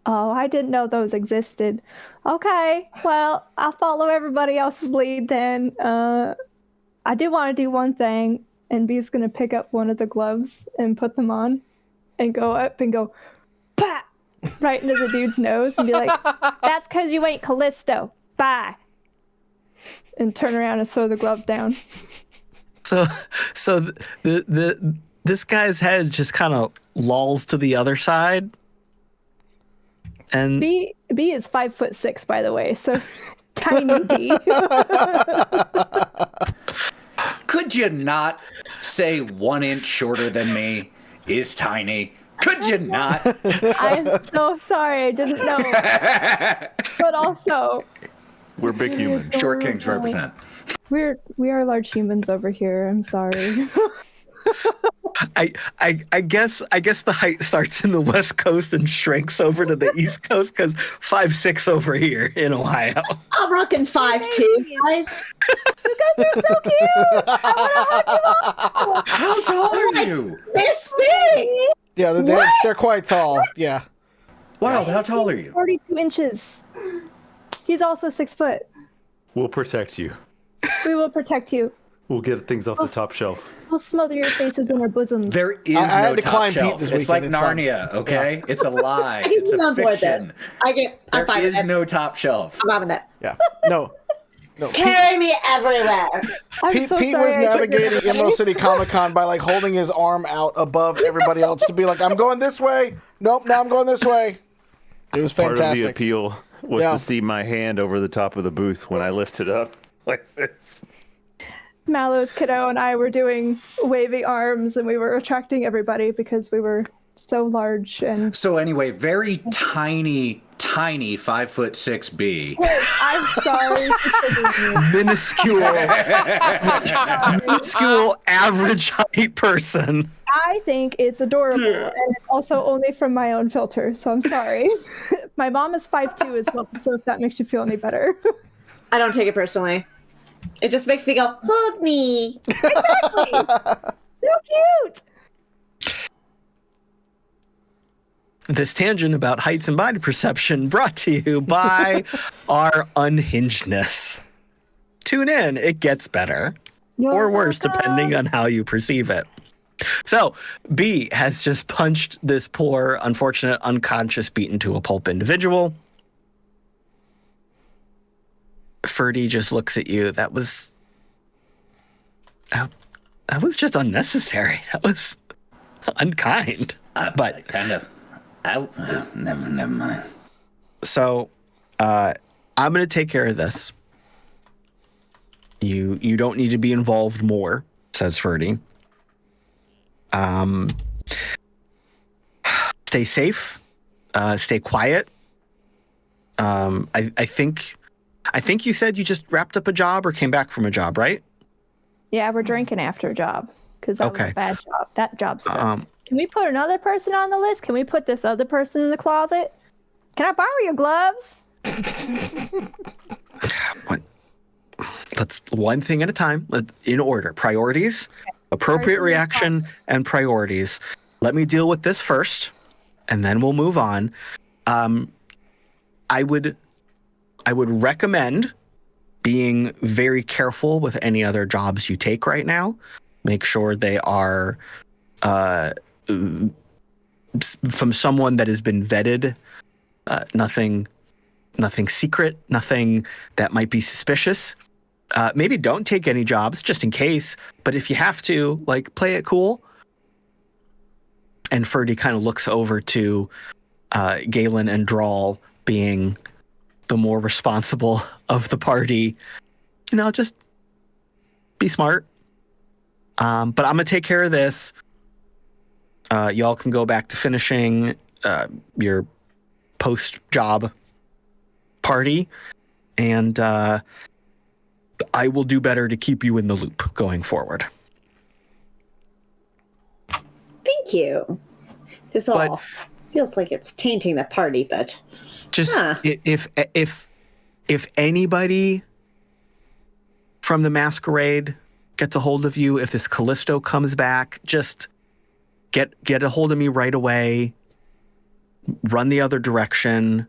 Speaker 4: Oh, I didn't know those existed. Okay, well, I'll follow everybody else's lead then. I do want to do one thing. and B's gonna pick up one of the gloves and put them on and go up and go, "Pat!" right into the dude's nose and be like, "That's because you ain't Callisto. Bye." And turn around and throw the glove down.
Speaker 3: So this guy's head just kind of lolls to the other side. And
Speaker 4: B is 5'6", by the way, so tiny B.
Speaker 8: Could you not say 1 inch shorter than me is tiny? Could you not?
Speaker 4: I'm so sorry, I didn't know. But also,
Speaker 5: We're big humans.
Speaker 8: Short kings represent.
Speaker 4: we are large humans over here. I'm sorry.
Speaker 3: I guess the height starts in the West Coast and shrinks over to the East Coast because 5'6" over here in Ohio.
Speaker 7: I'm rocking 5'2", guys.
Speaker 4: You guys are so cute. I want to hug you all.
Speaker 8: How tall are you?
Speaker 7: This big.
Speaker 6: Yeah, they're quite tall. Yeah.
Speaker 8: Wild, how tall are you?
Speaker 4: 42 inches. He's also 6 foot.
Speaker 5: We'll protect you.
Speaker 4: We will protect you.
Speaker 5: We'll get things off the top shelf.
Speaker 4: We'll smother your faces in our bosoms.
Speaker 8: There is
Speaker 6: I
Speaker 8: no
Speaker 6: had to
Speaker 8: top
Speaker 6: climb Pete
Speaker 8: shelf.
Speaker 6: this
Speaker 8: It's like
Speaker 6: weekend, it's fine.
Speaker 8: Narnia, okay? It's a lie.
Speaker 7: I
Speaker 8: It's
Speaker 7: can
Speaker 8: a
Speaker 7: on board
Speaker 8: fiction.
Speaker 7: this. I'm
Speaker 8: There
Speaker 7: fine with
Speaker 8: is
Speaker 7: it.
Speaker 8: no top shelf.
Speaker 7: I'm having that.
Speaker 6: Yeah. No.
Speaker 7: Carry me everywhere.
Speaker 4: I'm
Speaker 6: Pete,
Speaker 4: so
Speaker 6: Pete
Speaker 4: sorry
Speaker 6: was
Speaker 4: I took your
Speaker 6: navigating Emerald City Comic Con by like holding his arm out above everybody else to be like, I'm going this way. Nope, now I'm going this way. It was
Speaker 5: Part of the
Speaker 6: fantastic.
Speaker 5: appeal was
Speaker 6: Yeah.
Speaker 5: to see my hand over the top of the booth when I lifted up like this.
Speaker 4: Mallo's kiddo and I were doing wavy arms and we were attracting everybody because we were so large and
Speaker 8: So anyway, very tiny 5'6" B.
Speaker 4: I'm sorry for triggering you.
Speaker 3: minuscule average height person.
Speaker 4: I think it's adorable and it's also only from my own filter, so I'm sorry. My mom is 5'2" as well, so if that makes you feel any better.
Speaker 7: I don't take it personally. It just makes me go, hold me.
Speaker 4: Exactly. So cute.
Speaker 3: This tangent about heights and body perception brought to you by our unhingedness. Tune in, it gets better. Or worse, depending on how you perceive it. So, B has just punched this poor, unfortunate, unconscious, beaten to a pulp individual. Ferdie just looks at you. That was just unnecessary. That was unkind. But
Speaker 8: Kind of. Never mind.
Speaker 3: so, I'm gonna take care of this. You don't need to be involved more, says Ferdie. Stay safe. Stay quiet. I think you said you just wrapped up a job or came back from a job, right?
Speaker 4: Yeah, we're drinking after a job because that was
Speaker 3: Okay.
Speaker 4: a bad job. That job sucked. Can we put another person on the list? Can we put this other person in the closet? Can I borrow your gloves?
Speaker 3: What? Let's one thing at a time. In order. Priorities, appropriate reaction, and priorities. Let me deal with this first, and then we'll move on. I would recommend being very careful with any other jobs you take right now. Make sure they are from someone that has been vetted. Nothing secret, nothing that might be suspicious. Maybe don't take any jobs just in case, but if you have to, like, play it cool. And Ferdie kind of looks over to Galen and Drall being the more responsible of the party. Just be smart. But I'm going to take care of this. Y'all can go back to finishing your post-job party. And I will do better to keep you in the loop going forward.
Speaker 7: Thank you. This all feels like it's tainting the party, but
Speaker 3: just if anybody from the masquerade gets a hold of you, if this Callisto comes back, just get a hold of me right away. Run the other direction.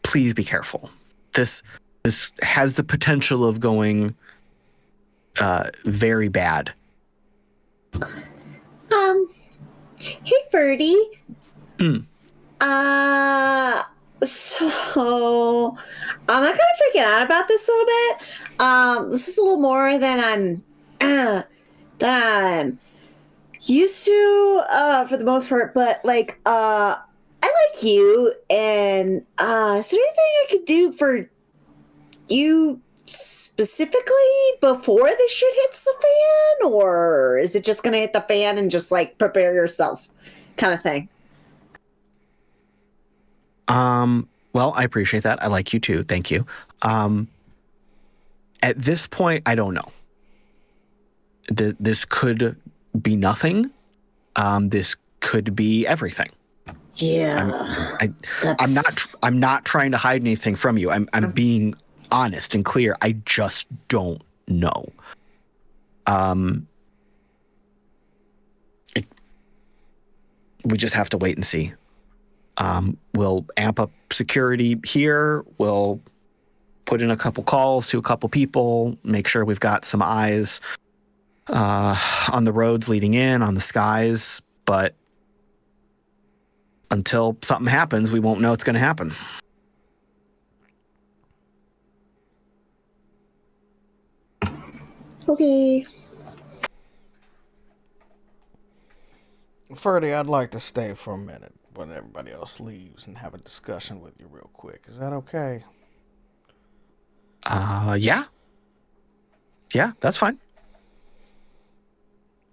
Speaker 3: Please be careful. This This has the potential of going very bad.
Speaker 7: Hey, Ferdie. So I'm kind of freaking out about this a little bit. This is a little more than I'm used to, for the most part, but like, I like you, and, is there anything I could do for you specifically before the shit hits the fan, or is it just gonna hit the fan and just like prepare yourself kind of thing?
Speaker 3: Well, I appreciate that. I like you too. Thank you. At this point, I don't know. This could be nothing. This could be everything.
Speaker 7: Yeah.
Speaker 3: I'm not trying to hide anything from you. I'm being honest and clear. I just don't know. We just have to wait and see. We'll amp up security here. We'll put in a couple calls to a couple people, make sure we've got some eyes on the roads leading in, on the skies. But until something happens, we won't know it's going to happen.
Speaker 7: Okay.
Speaker 6: Ferdie, I'd like to stay for a minute when everybody else leaves and have a discussion with you real quick. Is that okay?
Speaker 3: Yeah. Yeah, that's fine.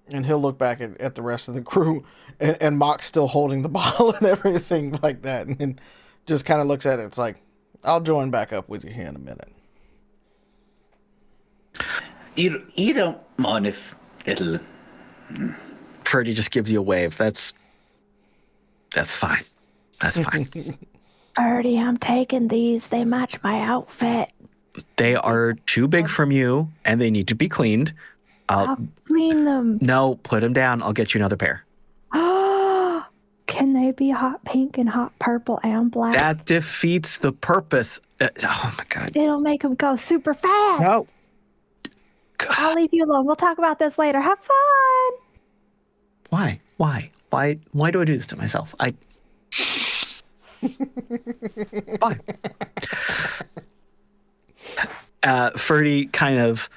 Speaker 6: And he'll look back at the rest of the crew, and Mock's still holding the bottle and everything like that, and then just kind of looks at it. It's like, I'll join back up with you here in a minute.
Speaker 8: You don't mind if it'll...
Speaker 3: Ferdie just gives you a wave. That's fine. That's fine.
Speaker 4: Ferdie, I'm taking these. They match my outfit.
Speaker 3: They are too big from you, and they need to be cleaned.
Speaker 4: I'll clean them.
Speaker 3: No, put them down. I'll get you another pair.
Speaker 4: Can they be hot pink and hot purple and black?
Speaker 3: That defeats the purpose. Oh, my God.
Speaker 4: It'll make them go super fast.
Speaker 3: No.
Speaker 4: I'll leave you alone. We'll talk about this later. Have fun.
Speaker 3: Why do I do this to myself? Why? Ferdie kind of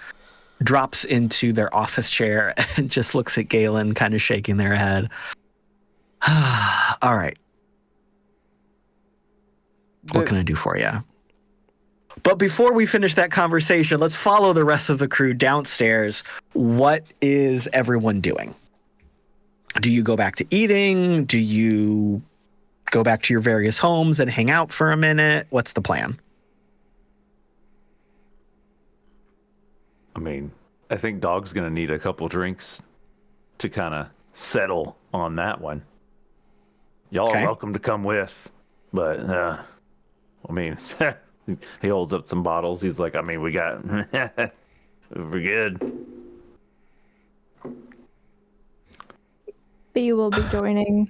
Speaker 3: drops into their office chair and just looks at Galen, kind of shaking their head. All right. What can I do for you? But before we finish that conversation, let's follow the rest of the crew downstairs. What is everyone doing? Do you go back to eating? Do you go back to your various homes and hang out for a minute? What's the plan?
Speaker 5: I mean, I think Dog's going to need a couple drinks to kind of settle on that one. Y'all are welcome to come with, but, I mean, he holds up some bottles. He's like, I mean, we got, we're good.
Speaker 4: B will be joining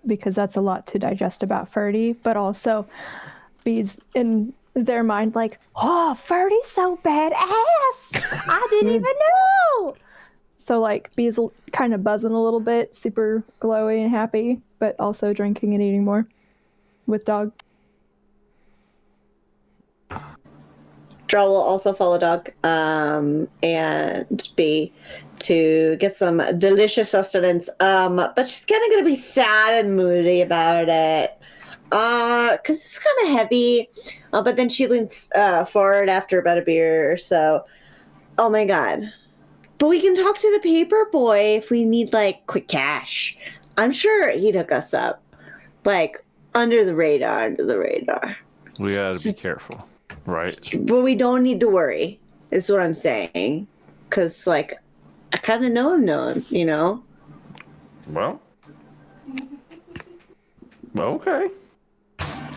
Speaker 4: because that's a lot to digest about Ferdie, but also B's in their mind like, oh, Ferdie's so badass. I didn't even know. So like B's kind of buzzing a little bit, super glowy and happy, but also drinking and eating more with Dog.
Speaker 7: Drall will also follow Dog and B to get some delicious sustenance. But she's kind of going to be sad and moody about it because it's kind of heavy. But then she leans forward after about a beer or so. Oh my God. But we can talk to the paper boy if we need like quick cash. I'm sure he'd hook us up. Like under the radar.
Speaker 5: We got to be careful. Right.
Speaker 7: But we don't need to worry, is what I'm saying. Because, like, I kind of know him, you know?
Speaker 5: Well, okay.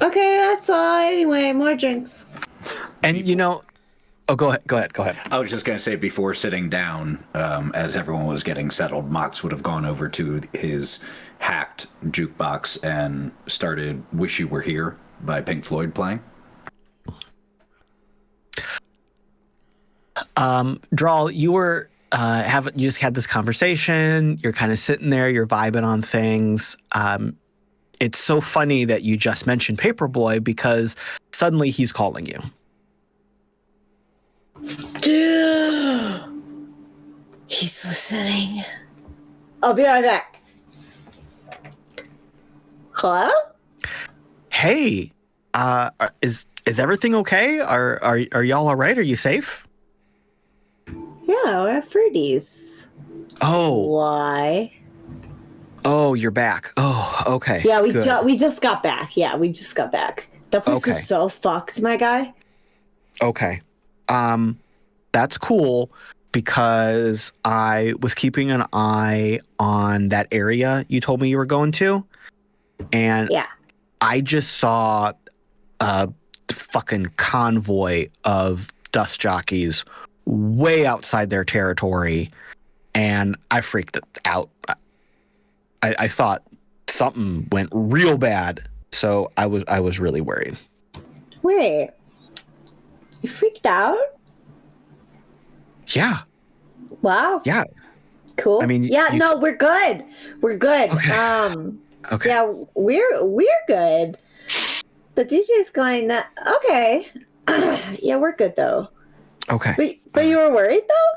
Speaker 7: Okay, that's all. Anyway, more drinks.
Speaker 3: And, you know... Oh, go ahead.
Speaker 9: I was just going to say, before sitting down, as everyone was getting settled, Mox would have gone over to his hacked jukebox and started Wish You Were Here by Pink Floyd playing.
Speaker 3: Drall, you were you just had this conversation. You're kind of sitting there. You're vibing on things. It's so funny that you just mentioned Paperboy because suddenly he's calling you.
Speaker 7: He's listening. I'll be right back. Hello?
Speaker 3: Hey, is everything okay? Are y'all all right? Are you safe?
Speaker 7: Yeah, we're at Ferdie's.
Speaker 3: Oh.
Speaker 7: Why?
Speaker 3: Oh, you're back. Oh, okay.
Speaker 7: Yeah, we just got back. Yeah, we just got back. That place was so fucked, my guy.
Speaker 3: Okay. That's cool because I was keeping an eye on that area you told me you were going to. And
Speaker 7: yeah.
Speaker 3: I just saw a fucking convoy of dust jockeys way outside their territory, and I freaked out. I thought something went real bad, so I was really worried.
Speaker 7: Wait, you freaked out?
Speaker 3: Yeah.
Speaker 7: Wow.
Speaker 3: Yeah.
Speaker 7: Cool.
Speaker 3: I mean,
Speaker 7: no, we're good. We're good.
Speaker 3: Okay. Okay.
Speaker 7: Yeah, we're good. But DJ's going that okay. Yeah, we're good though.
Speaker 3: Okay.
Speaker 7: But you were worried though?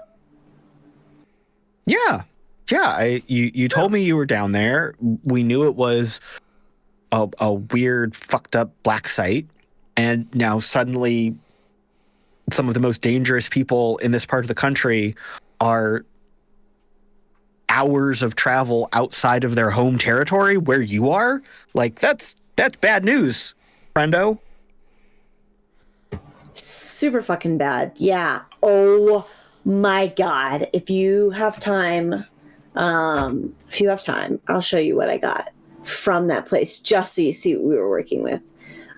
Speaker 3: Yeah. Yeah. You told me you were down there. We knew it was a weird, fucked up black site, and now suddenly some of the most dangerous people in this part of the country are hours of travel outside of their home territory where you are. Like that's bad news, friendo.
Speaker 7: Super fucking bad. Yeah. Oh my God. If you have time, I'll show you what I got from that place just so you see what we were working with.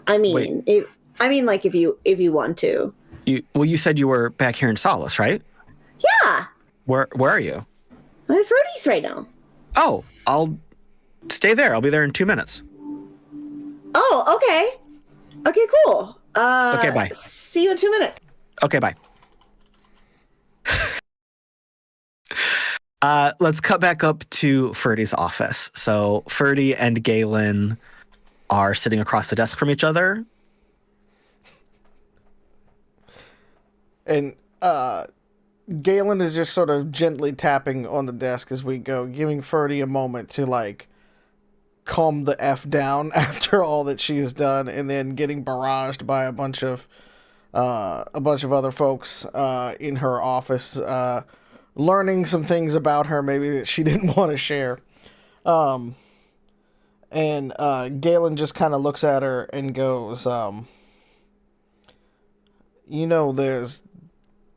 Speaker 7: I mean, like if you want to.
Speaker 3: You said you were back here in Solace, right?
Speaker 7: Yeah.
Speaker 3: Where are you?
Speaker 7: I'm at Ferdie's right now.
Speaker 3: Oh, I'll stay there. I'll be there in 2 minutes.
Speaker 7: Oh, okay. Okay, cool.
Speaker 3: Okay, bye.
Speaker 7: See you in 2 minutes.
Speaker 3: Okay, bye. Let's cut back up to Ferdie's office. So Ferdie and Galen are sitting across the desk from each other.
Speaker 6: And Galen is just sort of gently tapping on the desk as we go, giving Ferdie a moment to like calm the F down after all that she has done, and then getting barraged by a bunch of other folks in her office, learning some things about her maybe that she didn't want to share. And Galen just kind of looks at her and goes,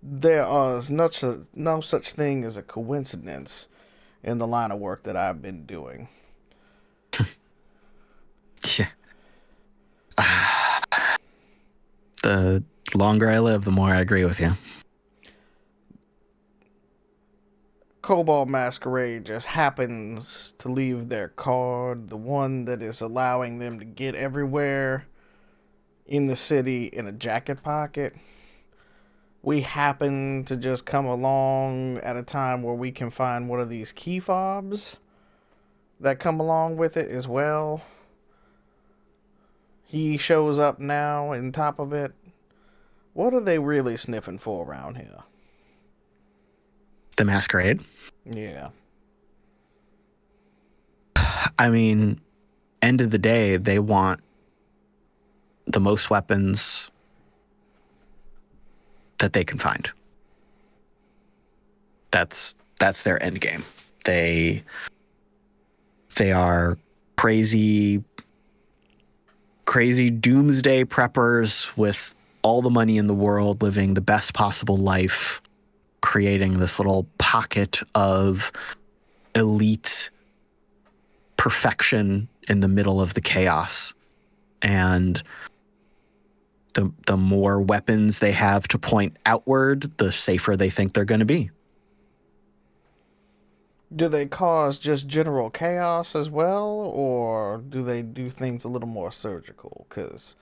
Speaker 6: there is no such thing as a coincidence in the line of work that I've been doing.
Speaker 3: Yeah. The longer I live, the more I agree with you.
Speaker 6: Cobalt Masquerade just happens to leave their card, the one that is allowing them to get everywhere in the city, in a jacket pocket. We happen to just come along at a time where we can find one of these key fobs that come along with it as well. He shows up now on top of it. What are they really sniffing for around here?
Speaker 3: The Masquerade?
Speaker 6: Yeah.
Speaker 3: I mean, end of the day, they want the most weapons that they can find. That's their end game. They are crazy doomsday preppers with all the money in the world, living the best possible life, creating this little pocket of elite perfection in the middle of the chaos. And the more weapons they have to point outward, the safer they think they're going to be.
Speaker 6: Do they cause just general chaos as well, or do they do things a little more surgical? Because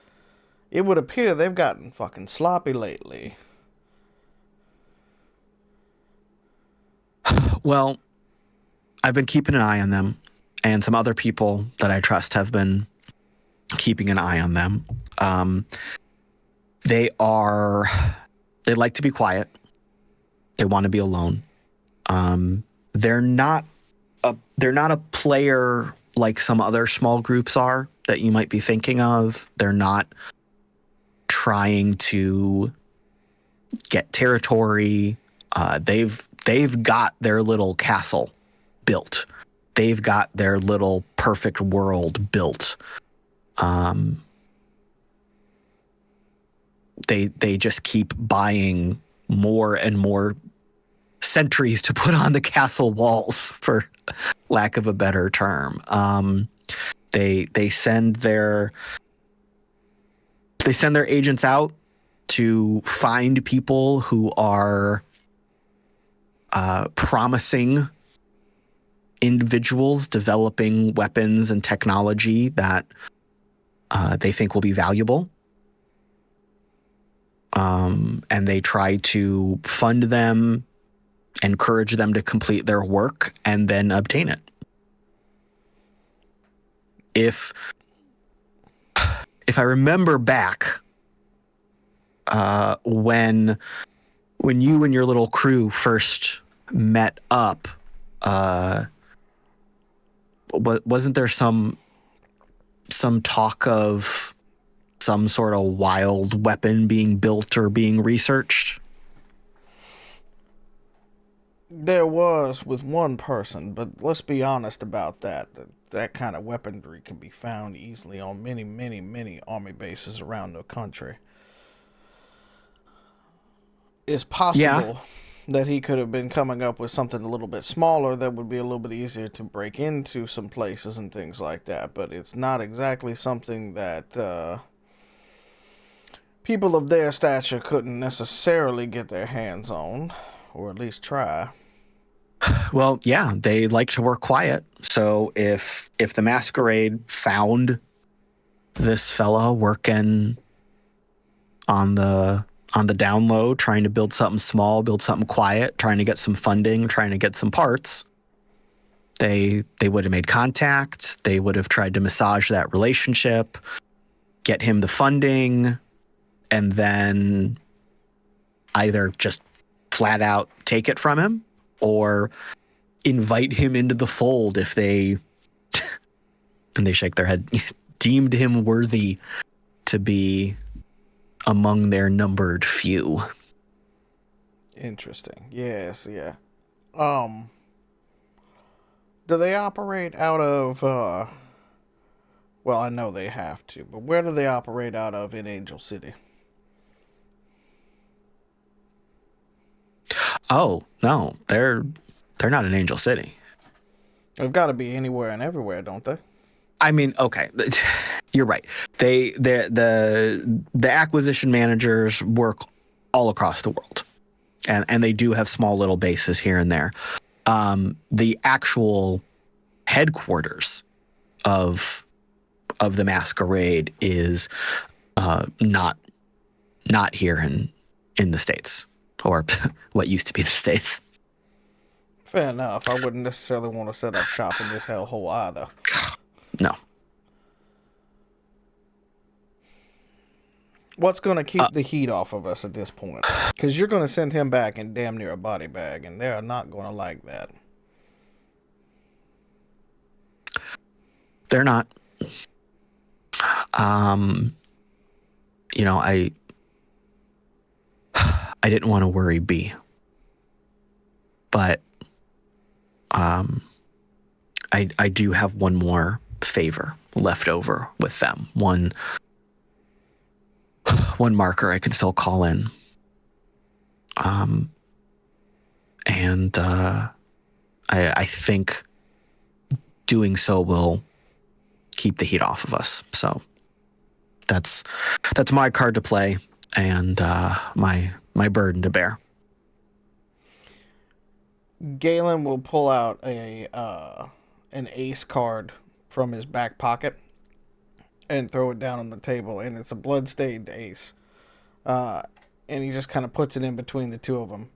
Speaker 6: it would appear they've gotten fucking sloppy lately.
Speaker 3: Well, I've been keeping an eye on them, and some other people that I trust have been keeping an eye on them. They like to be quiet. They want to be alone. They're not a player like some other small groups are that you might be thinking of. They're not trying to get territory. They've got their little castle built. They've got their little perfect world built. They just keep buying more and more sentries to put on the castle walls, for lack of a better term. They send their agents out to find people who are promising individuals developing weapons and technology that they think will be valuable. And they try to fund them, encourage them to complete their work, and then obtain it. If I remember back, when you and your little crew first met up, wasn't there some talk of some sort of wild weapon being built or being researched?
Speaker 6: There was with one person, but let's be honest about that. That kind of weaponry can be found easily on many, many, many army bases around the country. It's possible that he could have been coming up with something a little bit smaller that would be a little bit easier to break into some places and things like that, but it's not exactly something that people of their stature couldn't necessarily get their hands on, or at least try.
Speaker 3: Well, yeah, they like to work quiet. So if the Masquerade found this fella working on the down low, trying to build something small, build something quiet, trying to get some funding, trying to get some parts, they would have made contact. They would have tried to massage that relationship, get him the funding, and then either just flat out take it from him or invite him into the fold if they, and they shake their head, deemed him worthy to be among their numbered few.
Speaker 6: Interesting. Yes, yeah. Do they operate out of, well, I know they have to, but where do they operate out of in Angel City?
Speaker 3: Oh, no, they're not in Angel City.
Speaker 6: They've got to be anywhere and everywhere, don't they?
Speaker 3: I mean, okay, you're right. The acquisition managers work all across the world, and they do have small little bases here and there. The actual headquarters of the Masquerade is not here in the States, or what used to be the States.
Speaker 6: Fair enough. I wouldn't necessarily want to set up shop in this hellhole either.
Speaker 3: No.
Speaker 6: What's going to keep the heat off of us at this point? Because you're going to send him back in damn near a body bag, and they are not going to like that.
Speaker 3: They're not. You know, I didn't want to worry B, but I do have one more favor left over with them. One marker I can still call in. And I think doing so will keep the heat off of us. So that's my card to play, and my burden to bear.
Speaker 6: Galen will pull out an ace card from his back pocket and throw it down on the table, and it's a blood-stained ace. And he just kind of puts it in between the two of them.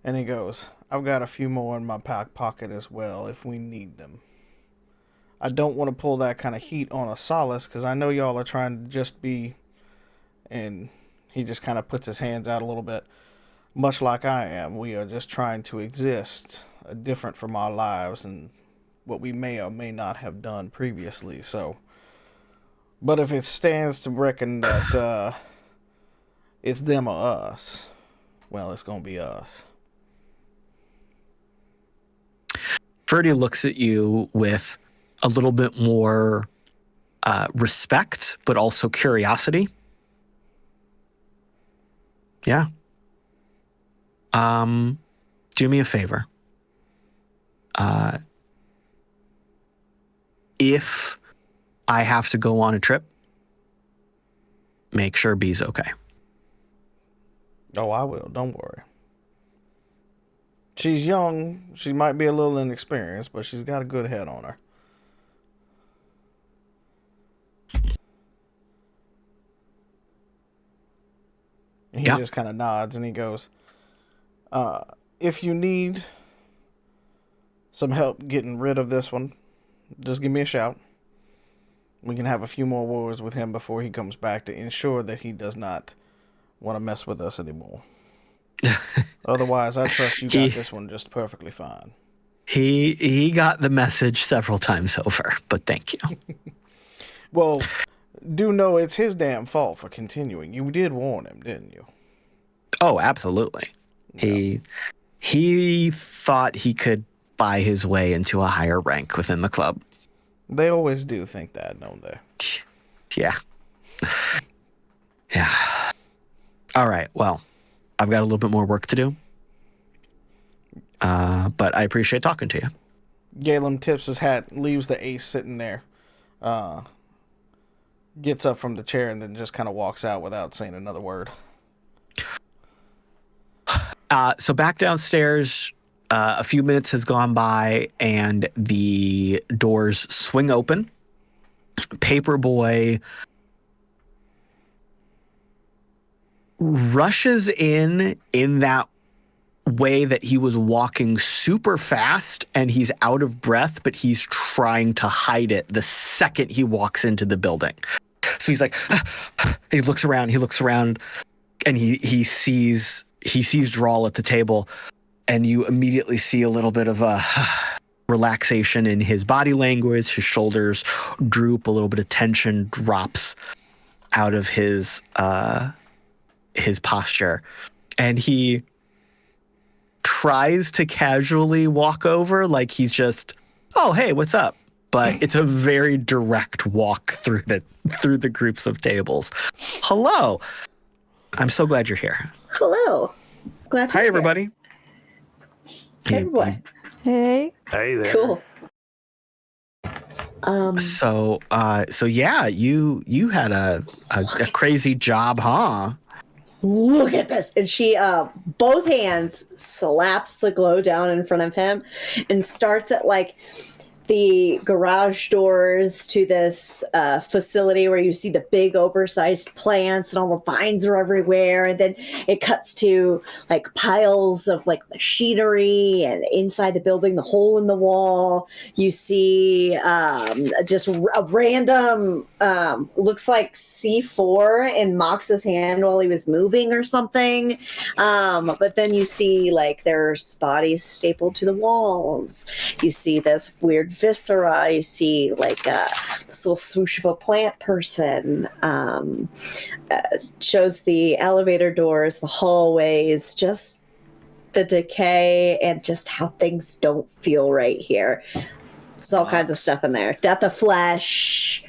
Speaker 6: And he goes, I've got a few more in my pocket as well if we need them. I don't want to pull that kind of heat on a Solace because I know y'all are trying to just be... And he just kind of puts his hands out a little bit. Much like I am, we are just trying to exist different from our lives and what we may or may not have done previously. So, but if it stands to reckon that it's them or us, well, it's going to be us.
Speaker 3: Ferdie looks at you with a little bit more respect, but also curiosity. Yeah. Do me a favor. If I have to go on a trip, make sure B's okay.
Speaker 6: Oh, I will. Don't worry. She's young. She might be a little inexperienced, but she's got a good head on her. And he just kind of nods and he goes, if you need some help getting rid of this one, just give me a shout. We can have a few more words with him before he comes back to ensure that he does not want to mess with us anymore. Otherwise, I trust you got this one just perfectly fine.
Speaker 3: He got the message several times over, but thank you.
Speaker 6: Well, do know it's his damn fault for continuing. You did warn him, didn't you?
Speaker 3: Oh, absolutely. Yeah. He thought he could buy his way into a higher rank within the club.
Speaker 6: They always do think that, don't they?
Speaker 3: Yeah. Yeah. All right. Well, I've got a little bit more work to do. But I appreciate talking to you.
Speaker 6: Galen tips his hat, leaves the ace sitting there, gets up from the chair, and then just kind of walks out without saying another word.
Speaker 3: So back downstairs, a few minutes has gone by, and the doors swing open. Paperboy rushes in that way that he was walking super fast, and he's out of breath, but he's trying to hide it the second he walks into the building. So he's like, he looks around, and he sees Drall at the table, and you immediately see a little bit of a relaxation in his body language. His shoulders droop, a little bit of tension drops out of his posture, and he tries to casually walk over like he's just, oh, hey, what's up? But it's a very direct walk through the groups of tables. Hello. I'm so glad you're here.
Speaker 7: Hello. Glad to be
Speaker 3: Hi,
Speaker 7: here.
Speaker 3: everybody.
Speaker 7: Hey, boy.
Speaker 4: Hey.
Speaker 5: Hey there.
Speaker 7: Cool.
Speaker 3: So yeah, you had a crazy job, huh?
Speaker 7: Look at this. And she, both hands slaps the glow down in front of him and starts at like the garage doors to this facility where you see the big oversized plants and all the vines are everywhere. And then it cuts to like piles of like machinery, and inside the building, the hole in the wall, you see just a random, looks like C4 in Mox's hand while he was moving or something. But then you see like there's bodies stapled to the walls. You see this weird viscera. You see like this little swoosh of a plant person. Shows the elevator doors, the hallways, just the decay and just how things don't feel right here. There's all kinds of stuff in there. Death of flesh.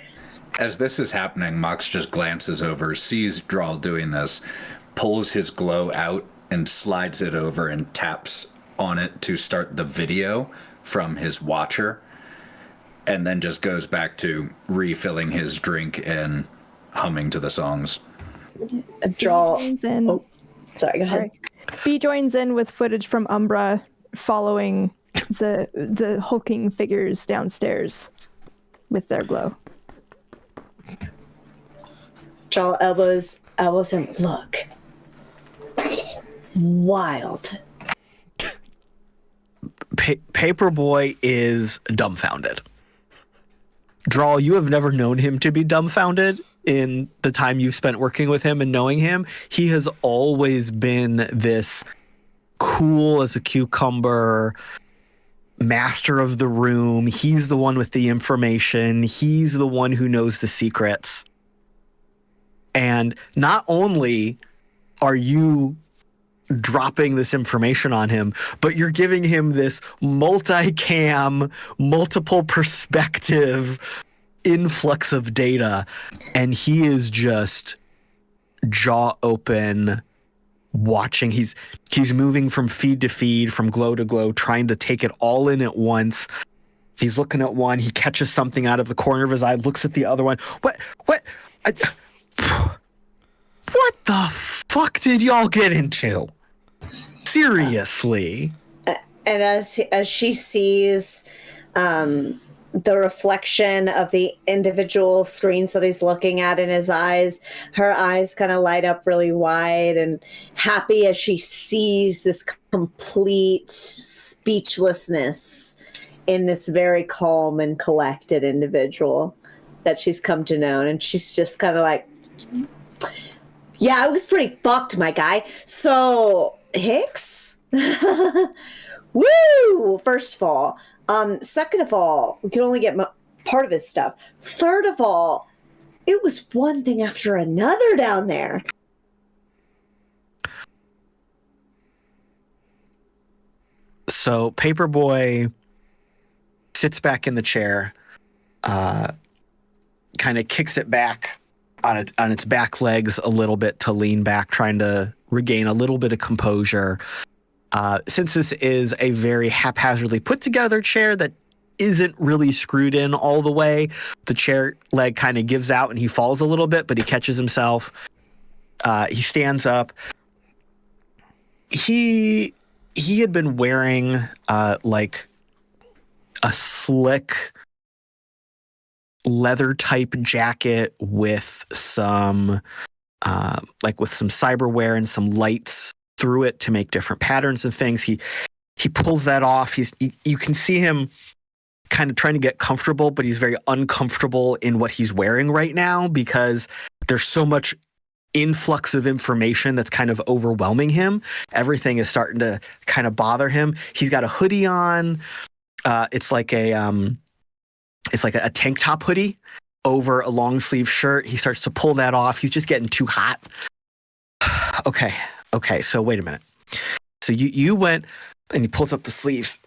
Speaker 9: As this is happening, Mox just glances over, sees Drall doing this, pulls his glow out and slides it over and taps on it to start the video from his watcher, and then just goes back to refilling his drink and humming to the songs.
Speaker 7: Drall.
Speaker 4: Oh,
Speaker 7: sorry, go ahead.
Speaker 4: B joins in with footage from Umbra following the hulking figures downstairs with their glow.
Speaker 7: Drall elbows him. Look. Wild.
Speaker 3: Paperboy is dumbfounded. Drall, you have never known him to be dumbfounded in the time you've spent working with him and knowing him. He has always been this cool as a cucumber, master of the room. He's the one with the information. He's the one who knows the secrets. And not only are you dropping this information on him, but you're giving him this multi-cam, multiple perspective influx of data, and he is just jaw open watching. He's moving from feed to feed, from glow to glow, trying to take it all in at once. He's looking at one, he catches something out of the corner of his eye, looks at the other one. What the fuck did y'all get into? Seriously.
Speaker 7: And as she sees the reflection of the individual screens that he's looking at in his eyes, her eyes kind of light up really wide and happy as she sees this complete speechlessness in this very calm and collected individual that she's come to know. And she's just kind of like, yeah, I was pretty fucked, my guy. So, Hicks? Woo! First of all. Second of all, we could only get part of his stuff. Third of all, it was one thing after another down there.
Speaker 3: So, Paperboy sits back in the chair, kind of kicks it back on its back legs a little bit to lean back, trying to regain a little bit of composure. Since this is a very haphazardly put together chair that isn't really screwed in all the way, the chair leg kind of gives out and he falls a little bit, but he catches himself. He stands up. He had been wearing like a slick leather type jacket with some cyberware and some lights through it to make different patterns and things. He pulls that off. You can see him kind of trying to get comfortable, but he's very uncomfortable in what he's wearing right now because there's so much influx of information that's kind of overwhelming him. Everything is starting to kind of bother him. He's got a hoodie on. It's like a tank top hoodie over a long sleeve shirt. He starts to pull that off. He's just getting too hot. Okay, so wait a minute. So you went and he pulls up the sleeves.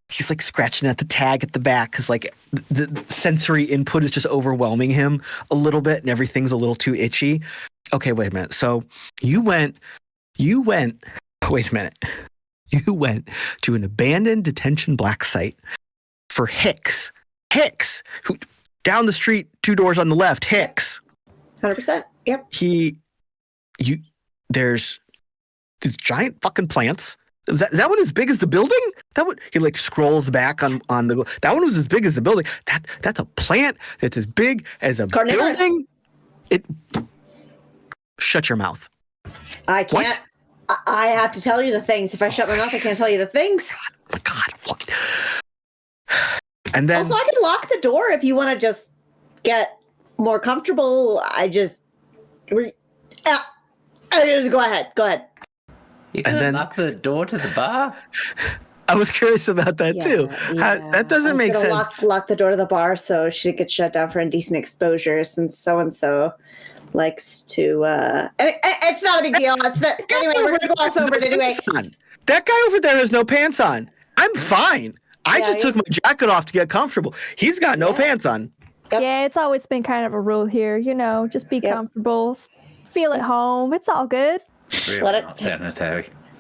Speaker 3: He's like scratching at the tag at the back because like the sensory input is just overwhelming him a little bit and everything's a little too itchy. Okay, wait a minute. So you went wait a minute. You went to an abandoned detention black site for Hicks, who down the street, 2 doors on the left, Hicks.
Speaker 7: 100%. Yep.
Speaker 3: There's these giant fucking plants. Was that one as big as the building? That one, he like scrolls back on the. That one was as big as the building. That's a plant that's as big as a building. Shut your mouth.
Speaker 7: I can't. I have to tell you the things. If I shut my mouth, I can't tell you the things.
Speaker 3: Oh my God. What? And then
Speaker 7: also, I can lock the door if you want to just get more comfortable. Go ahead.
Speaker 8: You gonna knock the door to the bar?
Speaker 3: I was curious about that too.
Speaker 7: Yeah.
Speaker 3: That doesn't make sense.
Speaker 7: Lock the door to the bar so she could shut down for indecent exposure, since so and so likes to. It's not a big deal. It's not, anyway, we're gonna gloss over it anyway.
Speaker 3: That guy over there has no pants on. I'm fine. I just took my jacket off to get comfortable. He's got no pants on.
Speaker 4: Yep. Yeah, it's always been kind of a rule here. Just be comfortable. Feel at home. It's all good.
Speaker 8: Really
Speaker 7: let it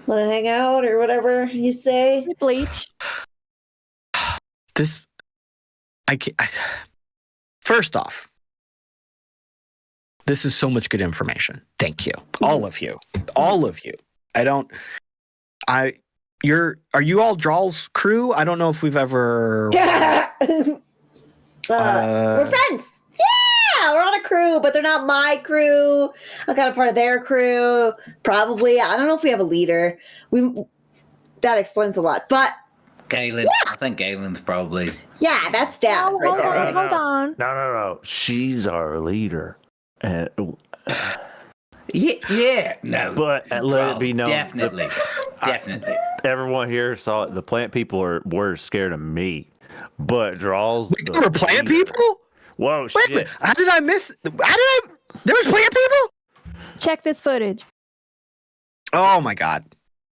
Speaker 7: hang out or whatever you say.
Speaker 4: Bleach.
Speaker 3: First off, this is so much good information. Thank you. All of you. Are you all Drall's crew? I don't know if we've ever.
Speaker 7: We're friends. Yeah, we're on a crew, but they're not my crew. I'm kind of part of their crew. Probably. I don't know if we have a leader. That explains a lot. But
Speaker 8: Galen. I think Galen's probably.
Speaker 7: Yeah, that's down.
Speaker 4: Oh,
Speaker 7: right
Speaker 4: hold
Speaker 7: there.
Speaker 4: on, hold on.
Speaker 5: No. She's our leader. And
Speaker 8: Yeah. No.
Speaker 5: but let it be known,
Speaker 8: Definitely. Definitely.
Speaker 5: everyone here saw it. The plant people were scared of me, but Drawl's.
Speaker 3: There were plant people?
Speaker 5: Whoa,
Speaker 3: Wait
Speaker 5: shit!
Speaker 3: a minute. How did I miss? There was plant people?
Speaker 4: Check this footage.
Speaker 3: Oh my god.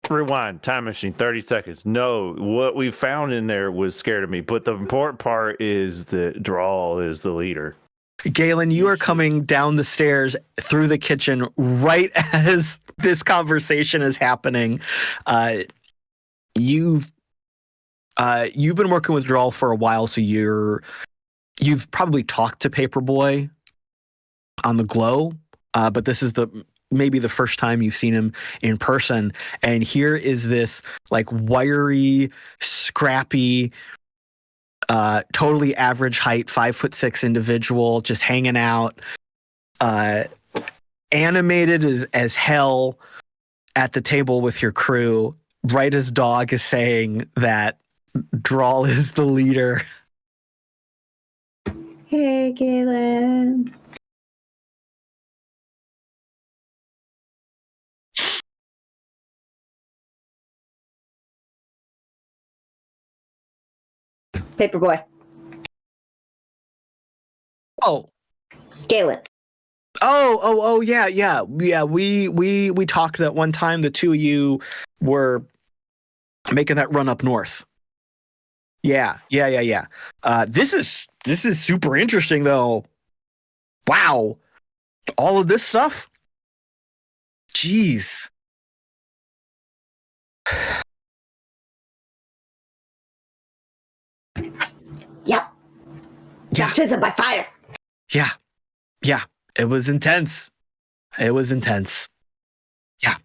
Speaker 5: Rewind. Time machine. 30 seconds. No, what we found in there was scared of me. But the important part is that Drall is the leader.
Speaker 3: Galen, you are coming down the stairs through the kitchen right as this conversation is happening. You've been working with Drall for a while, so you've probably talked to Paperboy on the Glow, but this is maybe the first time you've seen him in person. And here is this like wiry, scrappy, totally average height, 5'6" individual, just hanging out, animated as hell at the table with your crew, right as Dog is saying that Drall is the leader.
Speaker 7: Hey, Galen. Paperboy.
Speaker 3: Oh.
Speaker 7: Galen.
Speaker 3: Oh, yeah. We talked that one time the two of you were making that run up north. Yeah. This is super interesting though. Wow. All of this stuff? Jeez.
Speaker 7: Yep.
Speaker 3: Yeah.
Speaker 7: Baptism by fire.
Speaker 3: Yeah. It was intense. Yeah.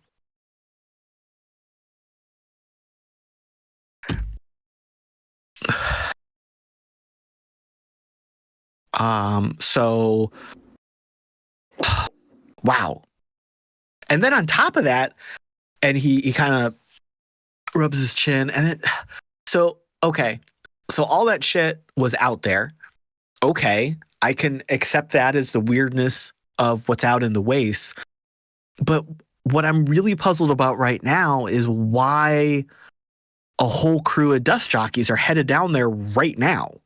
Speaker 3: So wow. And then on top of that, and he kind of rubs his chin and okay. So all that shit was out there. Okay. I can accept that as the weirdness of what's out in the waste. But what I'm really puzzled about right now is why a whole crew of dust jockeys are headed down there right now.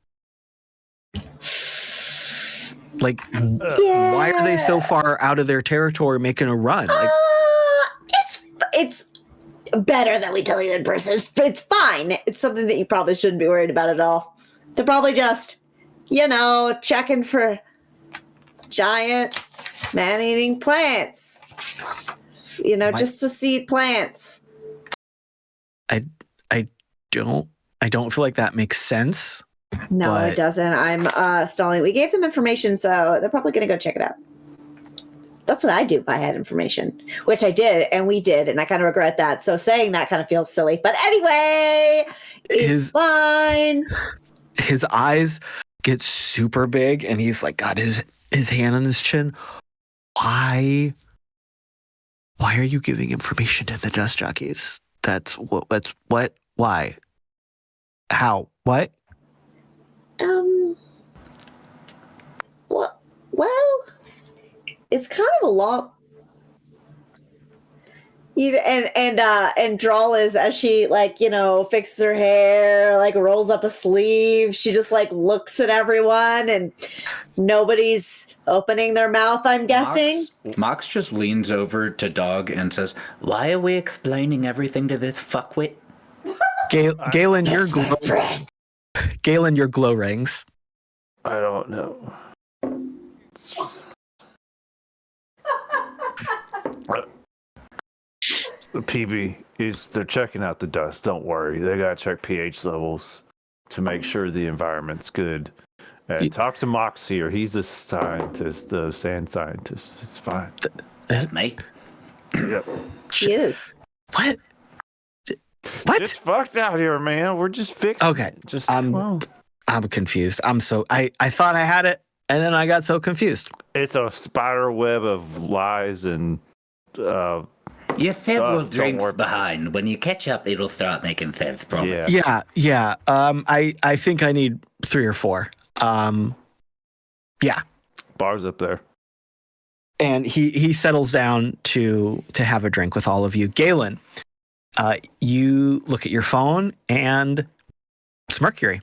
Speaker 3: Like, why are they so far out of their territory making a run? Like,
Speaker 7: it's better that we tell you in person. It's fine. It's something that you probably shouldn't be worried about at all. They're probably just, checking for giant man-eating plants. Just to seed plants.
Speaker 3: I don't feel like that makes sense.
Speaker 7: No, it doesn't. I'm stalling. We gave them information, so they're probably going to go check it out. That's what I'd do if I had information, which I did, and we did, and I kind of regret that. So saying that kind of feels silly. But anyway, it's fine.
Speaker 3: His eyes get super big, and he's like got his hand on his chin. Why are you giving information to the dust jockeys? That's what? Why? How? What?
Speaker 7: Well, it's kind of a long. And Drall is, as she fixes her hair, rolls up a sleeve. She just looks at everyone, and nobody's opening their mouth. I'm guessing.
Speaker 8: Mox just leans over to Dog and says, "Why are we explaining everything to this fuckwit?"
Speaker 3: Galen, your glow rings.
Speaker 5: I don't know. The PB they're checking out the dust. Don't worry. They gotta check pH levels to make sure the environment's good. Talk to Mox here. He's the scientist, the sand scientist. It's fine.
Speaker 8: That's me.
Speaker 5: Yep.
Speaker 7: He is.
Speaker 3: What?
Speaker 5: It's fucked out here, man. We're just fixing.
Speaker 3: Okay. I'm confused. I thought I had it, and then I got so confused.
Speaker 5: It's a spider web of lies and
Speaker 8: You're several
Speaker 5: Don't
Speaker 8: drinks
Speaker 5: worry.
Speaker 8: behind. When you catch up, it'll start making sense, promise.
Speaker 5: Yeah.
Speaker 3: I think I need 3 or 4. Yeah.
Speaker 5: Bar's up there.
Speaker 3: And he settles down to have a drink with all of you. Galen, you look at your phone and it's Mercury.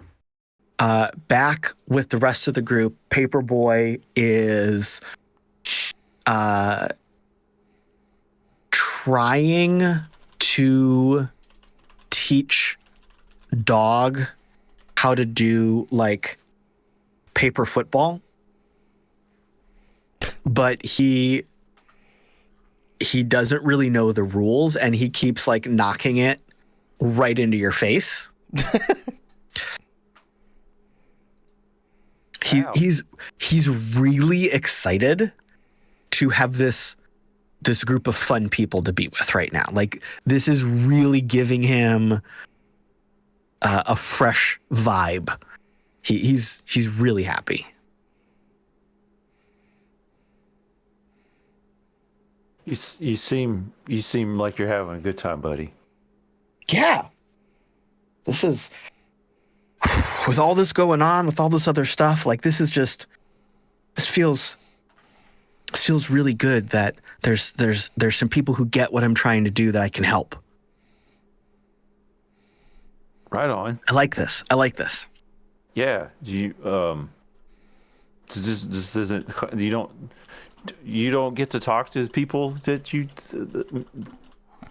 Speaker 3: Back with the rest of the group, Paperboy is trying to teach Dog how to do like paper football, but he doesn't really know the rules, and he keeps like knocking it right into your face. He's really excited to have this group of fun people to be with right now. Like, this is really giving him a fresh vibe. He's really happy.
Speaker 5: You seem like you're having a good time, buddy.
Speaker 3: Yeah. This is, with all this going on, with all this other stuff, like this feels really good that there's some people who get what I'm trying to do that I can help.
Speaker 5: Right on.
Speaker 3: I like this.
Speaker 5: Yeah. Do you this isn't, you don't get to talk to the people that you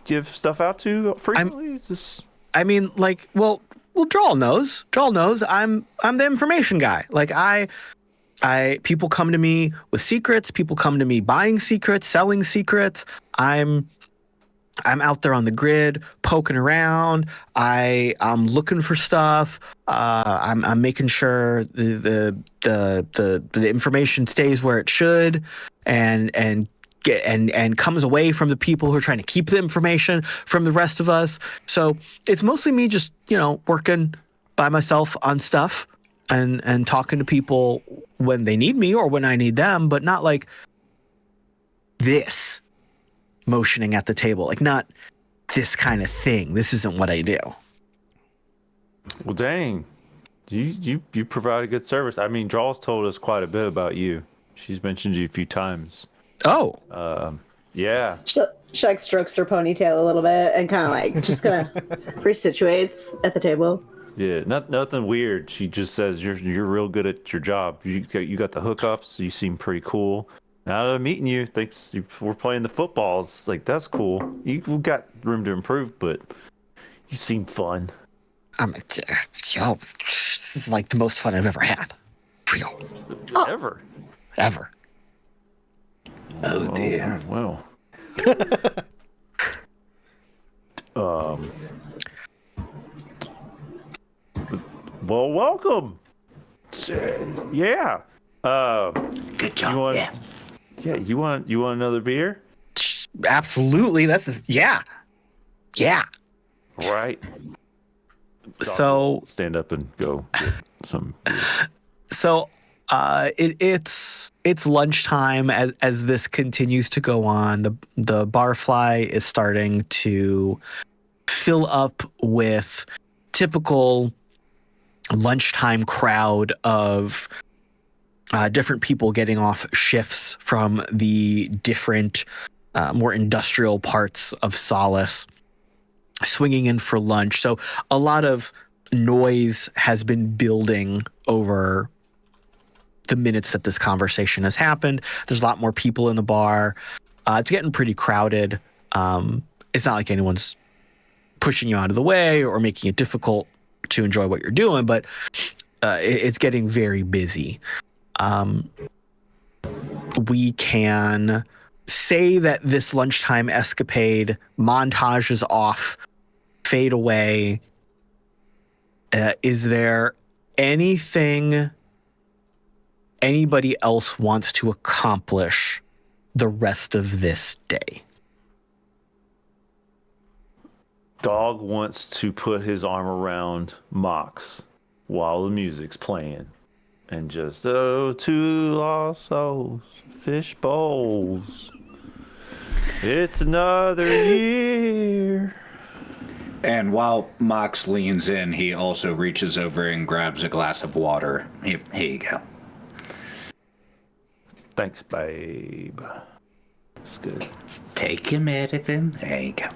Speaker 5: give stuff out to frequently?
Speaker 3: I mean, like, well, Drall knows. I'm the information guy. Like, people come to me with secrets. People come to me buying secrets, selling secrets. I'm out there on the grid poking around. I'm looking for stuff. I'm making sure the information stays where it should, and comes away from the people who are trying to keep the information from the rest of us. So it's mostly me just, working by myself on stuff and talking to people when they need me or when I need them, but not like this, motioning at the table, like not this kind of thing. This isn't what I do.
Speaker 5: Well, dang, you provide a good service. I mean, Drall's told us quite a bit about you. She's mentioned you a few times.
Speaker 3: Oh,
Speaker 5: yeah.
Speaker 7: She like strokes her ponytail a little bit and kind of like just kind of resituates at the table.
Speaker 5: Yeah, nothing weird. She just says you're real good at your job. You got the hookups. You seem pretty cool. Now that I'm meeting you, thanks. We're playing the footballs. Like, that's cool. You've got room to improve, but you seem fun.
Speaker 3: This is like the most fun I've ever had. Real.
Speaker 5: Ever.
Speaker 8: Oh dear.
Speaker 5: Well. Well, welcome. Yeah.
Speaker 8: Good job.
Speaker 5: Yeah. You want another beer?
Speaker 3: Absolutely. Yeah.
Speaker 5: Right.
Speaker 3: So
Speaker 5: stand up and go get some beer.
Speaker 3: So it's lunchtime as this continues to go on. The Barfly is starting to fill up with typical lunchtime crowd of different people getting off shifts from the different more industrial parts of Solace, swinging in for lunch. So a lot of noise has been building over the minutes that this conversation has happened. There's a lot more people in the bar. It's getting pretty crowded. It's not like anyone's pushing you out of the way or making it difficult to enjoy what you're doing, but it's getting very busy. We can say that this lunchtime escapade montages off, fade away. Is there anything anybody else wants to accomplish the rest of this day?
Speaker 5: Dog wants to put his arm around Mox while the music's playing. And just, two lost souls, fish bowls. It's another year.
Speaker 9: And while Mox leans in, he also reaches over and grabs a glass of water. Here you go.
Speaker 5: Thanks, babe. It's good.
Speaker 8: Take your medicine. There you go.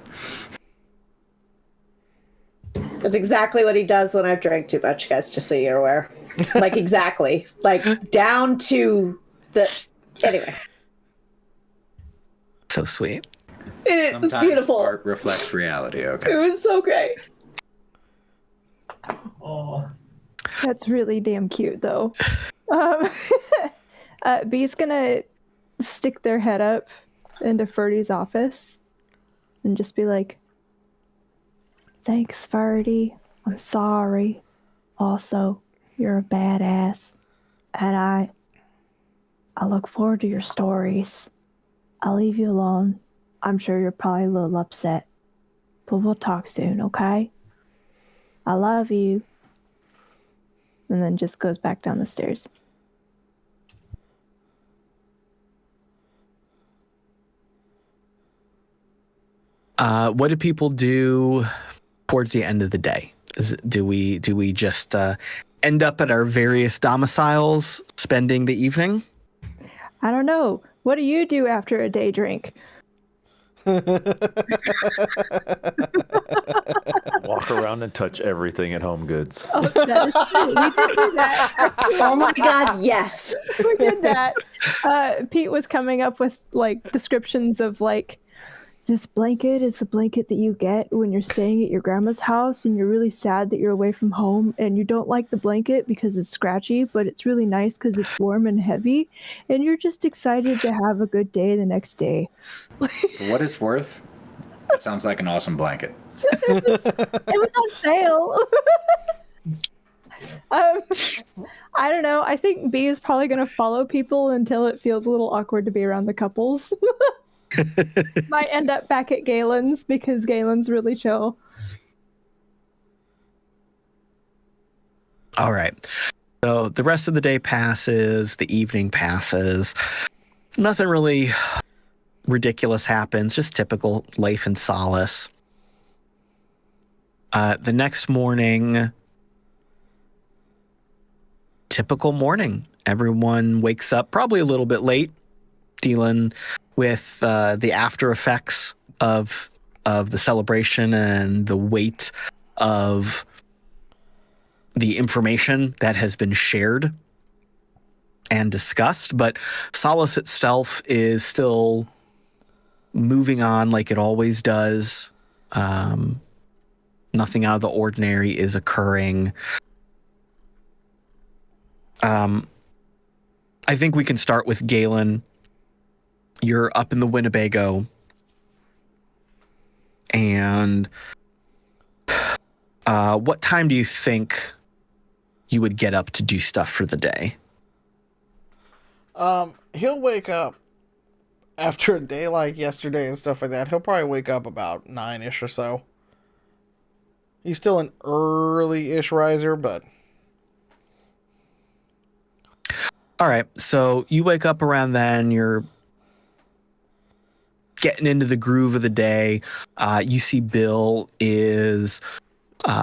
Speaker 7: That's exactly what he does when I've drank too much, guys, just so you're aware. Like, exactly. Like, down to the... Anyway.
Speaker 3: So sweet.
Speaker 7: It is.
Speaker 9: Sometimes
Speaker 7: It's beautiful.
Speaker 9: art reflects reality,
Speaker 7: It
Speaker 9: okay?
Speaker 7: was so great.
Speaker 4: That's really damn cute, though. B's gonna stick their head up into Ferdie's office and just be like, "Thanks, Ferdie. I'm sorry. Also, you're a badass, and I look forward to your stories. I'll leave you alone. I'm sure you're probably a little upset, but we'll talk soon, okay? I love you." And then just goes back down the stairs.
Speaker 3: What do people do towards the end of the day? Do we just end up at our various domiciles spending the evening?
Speaker 4: I don't know. What do you do after a day drink?
Speaker 5: Walk around and touch everything at Home Goods.
Speaker 4: Oh, that is true. We did do that.
Speaker 7: Oh my god, yes.
Speaker 4: We did that. Pete was coming up with like descriptions of like, this blanket is the blanket that you get when you're staying at your grandma's house and you're really sad that you're away from home and you don't like the blanket because it's scratchy, but it's really nice because it's warm and heavy and you're just excited to have a good day the next day.
Speaker 9: For what it's worth, that sounds like an awesome blanket.
Speaker 4: It was on sale. I don't know. I think B is probably going to follow people until it feels a little awkward to be around the couples. Might end up back at Galen's because Galen's really chill.
Speaker 3: All right. So the rest of the day passes, the evening passes. Nothing really ridiculous happens, just typical life in Solace. The next morning, typical morning. Everyone wakes up probably a little bit late, dealing with the after effects of the celebration and the weight of the information that has been shared and discussed. But Solace itself is still moving on like it always does. Nothing out of the ordinary is occurring. I think we can start with Galen. You're up in the Winnebago. And what time do you think you would get up to do stuff for the day?
Speaker 6: He'll wake up after a day like yesterday and stuff like that. He'll probably wake up about 9-ish or so. He's still an early-ish riser, but...
Speaker 3: All right, so you wake up around then, you're getting into the groove of the day. You see Bill is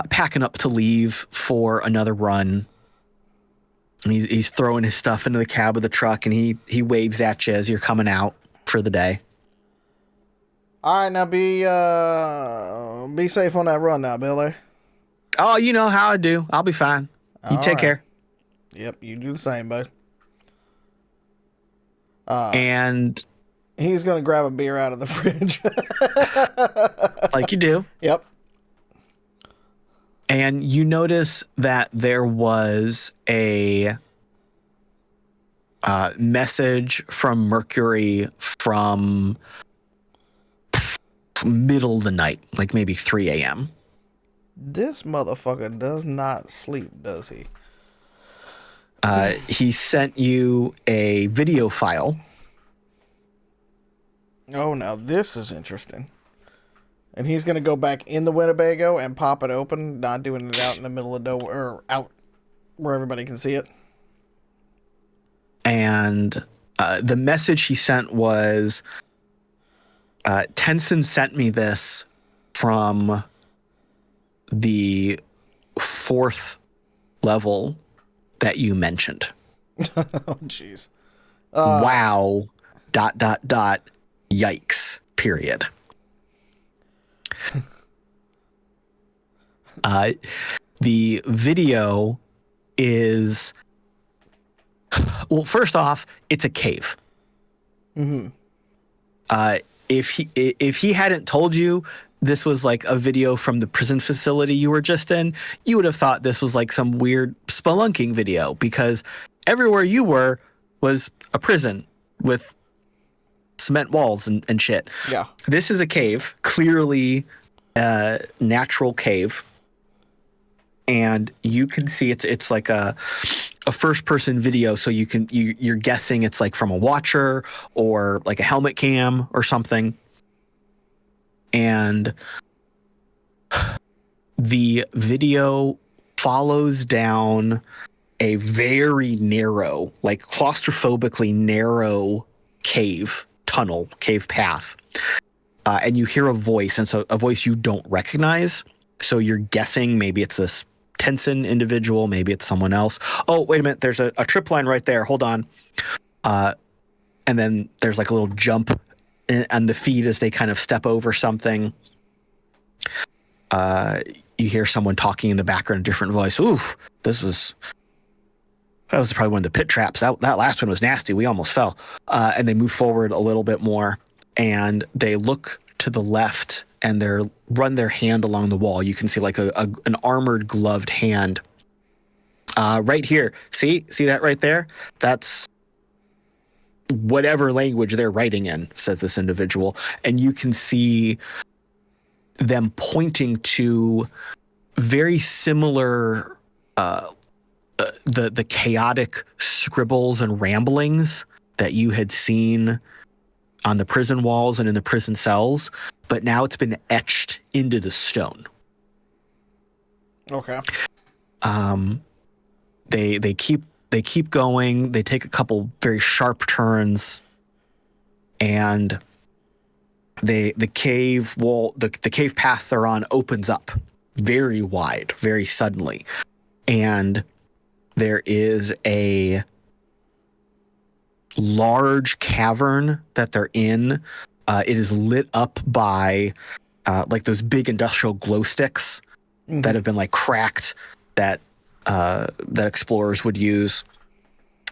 Speaker 3: packing up to leave for another run. And he's throwing his stuff into the cab of the truck, and he waves at you as you're coming out for the day.
Speaker 6: All right, now be safe on that run now, Billy.
Speaker 3: Oh, you know how I do. I'll be fine. You
Speaker 6: All
Speaker 3: take
Speaker 6: right.
Speaker 3: care.
Speaker 6: Yep, you do the same, bud.
Speaker 3: And
Speaker 6: He's going to grab a beer out of the fridge.
Speaker 3: like you do.
Speaker 6: Yep.
Speaker 3: And you notice that there was a message from Mercury from middle of the night, like maybe 3 a.m.
Speaker 6: This motherfucker does not sleep, does he?
Speaker 3: He sent you a video file.
Speaker 6: Oh, now this is interesting. And he's going to go back in the Winnebago and pop it open, not doing it out in the middle of nowhere, or out where everybody can see it.
Speaker 3: And the message he sent was, Tenson sent me this from the 4th level that you mentioned.
Speaker 6: Oh, jeez.
Speaker 3: Wow. ... Yikes. Period. The video is, well, first off, it's a cave.
Speaker 6: Mm-hmm.
Speaker 3: If he hadn't told you this was like a video from the prison facility you were just in, you would have thought this was like some weird spelunking video, because everywhere you were was a prison with cement walls and shit.
Speaker 6: Yeah.
Speaker 3: This is a cave, clearly a natural cave. And you can see it's like a first person video, so you're guessing it's like from a watcher or like a helmet cam or something. And the video follows down a very narrow, like claustrophobically narrow cave path. And you hear a voice, and so a voice you don't recognize. So you're guessing maybe it's this Tenson individual, maybe it's someone else. Oh, wait a minute, there's a trip line right there. Hold on. And then there's like a little jump on the feed as they kind of step over something. You hear someone talking in the background, a different voice. Oof, that was probably one of the pit traps. That last one was nasty. We almost fell. And they move forward a little bit more, and they look to the left, and they run their hand along the wall. You can see like an armored, gloved hand. Right here. See that right there? That's whatever language they're writing in, says this individual. And you can see them pointing to very similar the chaotic scribbles and ramblings that you had seen on the prison walls and in the prison cells, but now it's been etched into the stone.
Speaker 6: Okay.
Speaker 3: They keep going. They take a couple very sharp turns, and the cave wall, the cave path they're on opens up very wide, very suddenly, and there is a large cavern that they're in. It is lit up by like those big industrial glow sticks that have been like cracked, that explorers would use,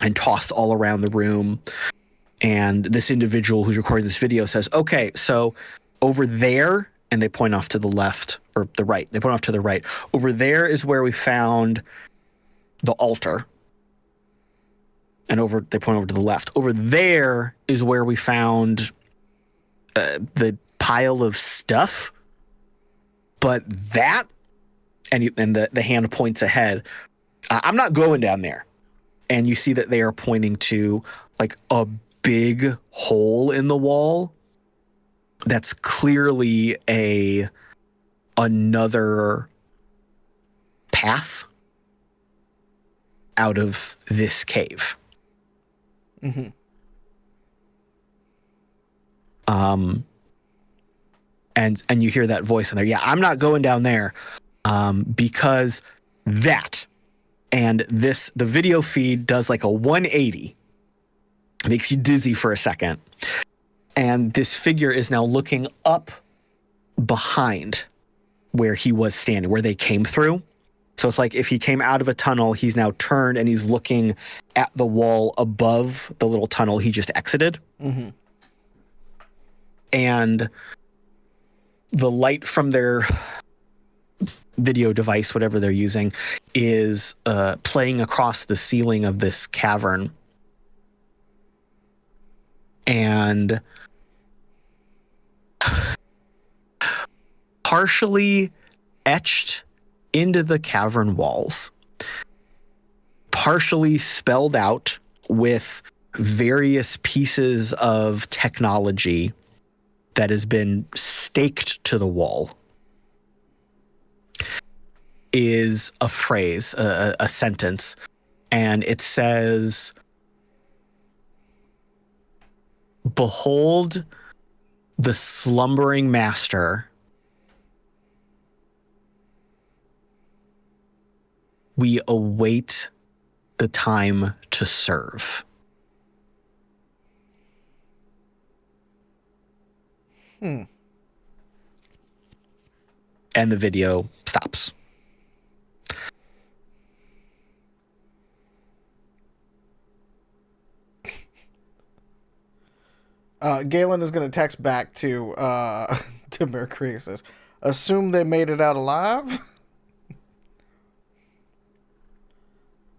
Speaker 3: and tossed all around the room. And this individual who's recording this video says, okay, so over there, and they point off to the left, or the right. They point off to the right. Over there is where we found the altar. And they point over to the left. Over there is where we found the pile of stuff. But that, and the hand points ahead. I'm not going down there. And you see that they are pointing to like a big hole in the wall that's clearly another path out of this cave.
Speaker 6: Mm-hmm.
Speaker 3: And you hear that voice in there. Yeah, I'm not going down there, because that, and the video feed does like a 180. It makes you dizzy for a second. And this figure is now looking up behind where he was standing, where they came through. So it's like if he came out of a tunnel, he's now turned and he's looking at the wall above the little tunnel he just exited.
Speaker 6: Mm-hmm.
Speaker 3: And the light from their video device, whatever they're using, is playing across the ceiling of this cavern. And partially etched into the cavern walls, partially spelled out with various pieces of technology that has been staked to the wall, is a phrase, a sentence, and it says, "Behold the slumbering master, we await the time to serve. And the video stops.
Speaker 6: Galen is going to text back to to Mercury and says, "Assume they made it out alive."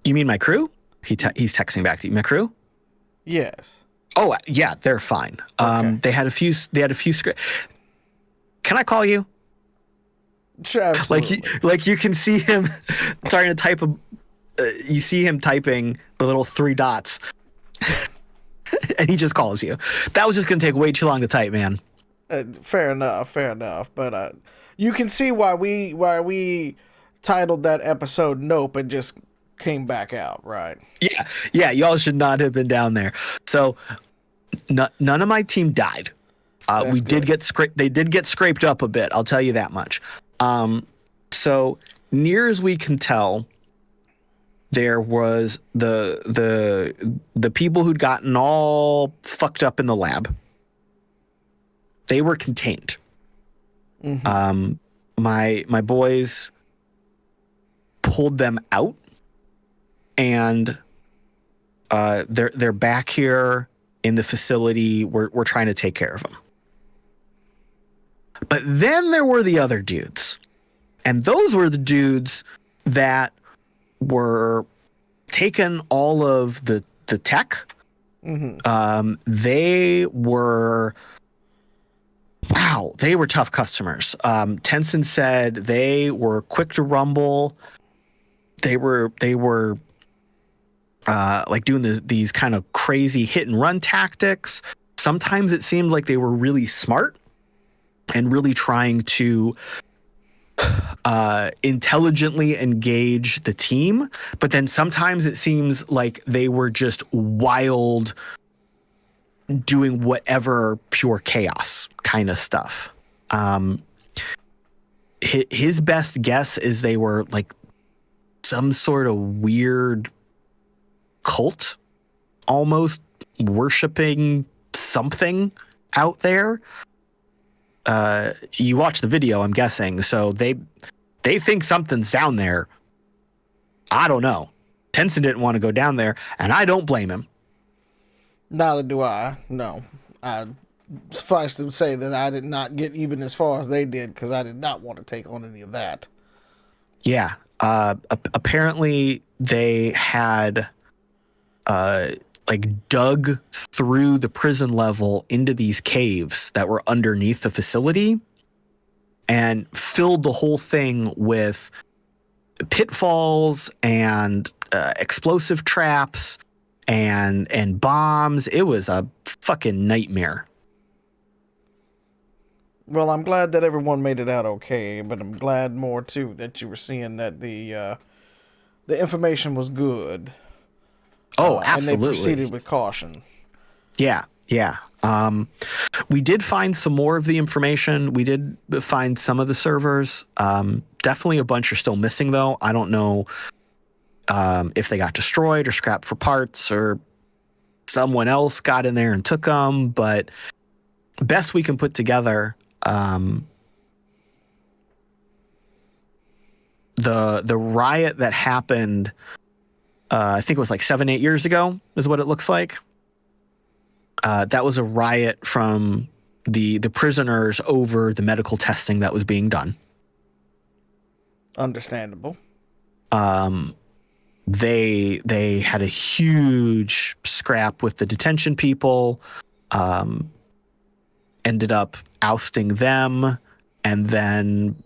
Speaker 3: You mean my crew? He's texting back to you. My crew?
Speaker 6: Yes.
Speaker 3: Oh yeah, they're fine.
Speaker 6: Okay.
Speaker 3: They had a few script. Can I call you?
Speaker 6: Sure, absolutely.
Speaker 3: Like you can see him starting to type you see him typing the little 3 dots. And he just calls you. That was just going to take way too long to type, man.
Speaker 6: Fair enough. But you can see why we titled that episode "Nope" and just came back out, right?
Speaker 3: Yeah. Y'all should not have been down there. So none of my team died. We did get scraped. They did get scraped up a bit. I'll tell you that much. So near as we can tell, there was the people who'd gotten all fucked up in the lab. They were contained. Mm-hmm. My boys pulled them out, and they're back here in the facility. We're trying to take care of them. But then there were the other dudes, and those were the dudes that were taking all of the tech. Mm-hmm. They were tough customers. Tenson said they were quick to rumble. They were like doing these kind of crazy hit and run tactics. Sometimes it seemed like they were really smart and really trying to intelligently engage the team, but then sometimes it seems like they were just wild, doing whatever pure chaos kind of stuff. His best guess is they were like some sort of weird cult, almost worshiping something out there. You watch the video, I'm guessing, so they think something's down there. I don't know. Tenson didn't want to go down there, and I don't blame him.
Speaker 6: Neither do I. No. Suffice to say that I did not get even as far as they did, because I did not want to take on any of that.
Speaker 3: Yeah. Apparently they had dug through the prison level into these caves that were underneath the facility and filled the whole thing with pitfalls and explosive traps and bombs. It was a fucking nightmare.
Speaker 6: Well, I'm glad that everyone made it out okay, but I'm glad more too that you were seeing that the information was good.
Speaker 3: Oh, absolutely.
Speaker 6: And they proceeded with caution.
Speaker 3: Yeah. We did find some more of the information. We did find some of the servers. Definitely a bunch are still missing, though. I don't know if they got destroyed or scrapped for parts or someone else got in there and took them. But best we can put together, the riot that happened, I think it was like 7-8 years ago is what it looks like. That was a riot from the prisoners over the medical testing that was being done.
Speaker 6: Understandable.
Speaker 3: They had a huge scrap with the detention people, ended up ousting them, and then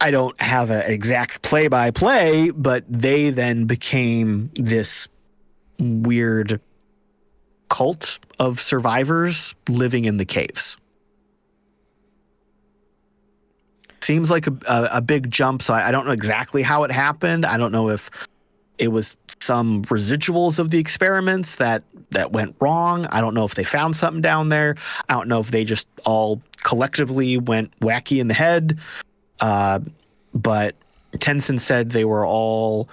Speaker 3: I don't have an exact play-by-play, but they then became this weird cult of survivors living in the caves. Seems like a big jump, so I don't know exactly how it happened. I don't know if it was some residuals of the experiments that went wrong. I don't know if they found something down there. I don't know if they just all collectively went wacky in the head. But Tenson said they were all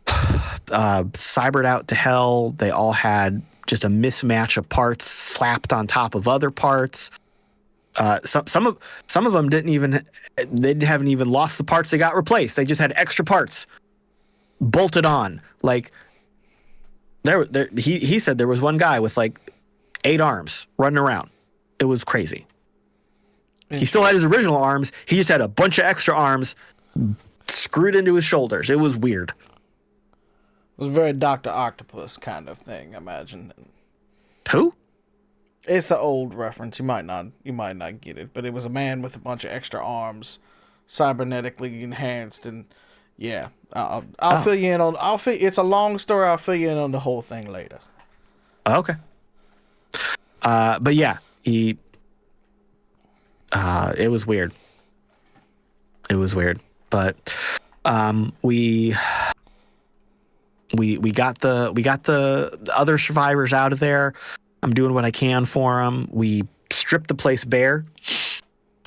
Speaker 3: cybered out to hell. They all had just a mismatch of parts slapped on top of other parts. Some of them they haven't even lost the parts they got replaced. They just had extra parts bolted on. Like he said there was one guy with like 8 arms running around. It was crazy. He still had his original arms. He just had a bunch of extra arms screwed into his shoulders. It was weird.
Speaker 6: It was very Dr. Octopus kind of thing, I imagine.
Speaker 3: Who?
Speaker 6: It's an old reference. You might not get it, but it was a man with a bunch of extra arms, cybernetically enhanced, and yeah, I'll fill you in on. It's a long story. I'll fill you in on the whole thing later.
Speaker 3: Okay. But yeah, it was weird. It was weird, but we got the other survivors out of there. I'm doing what I can for them. We stripped the place bare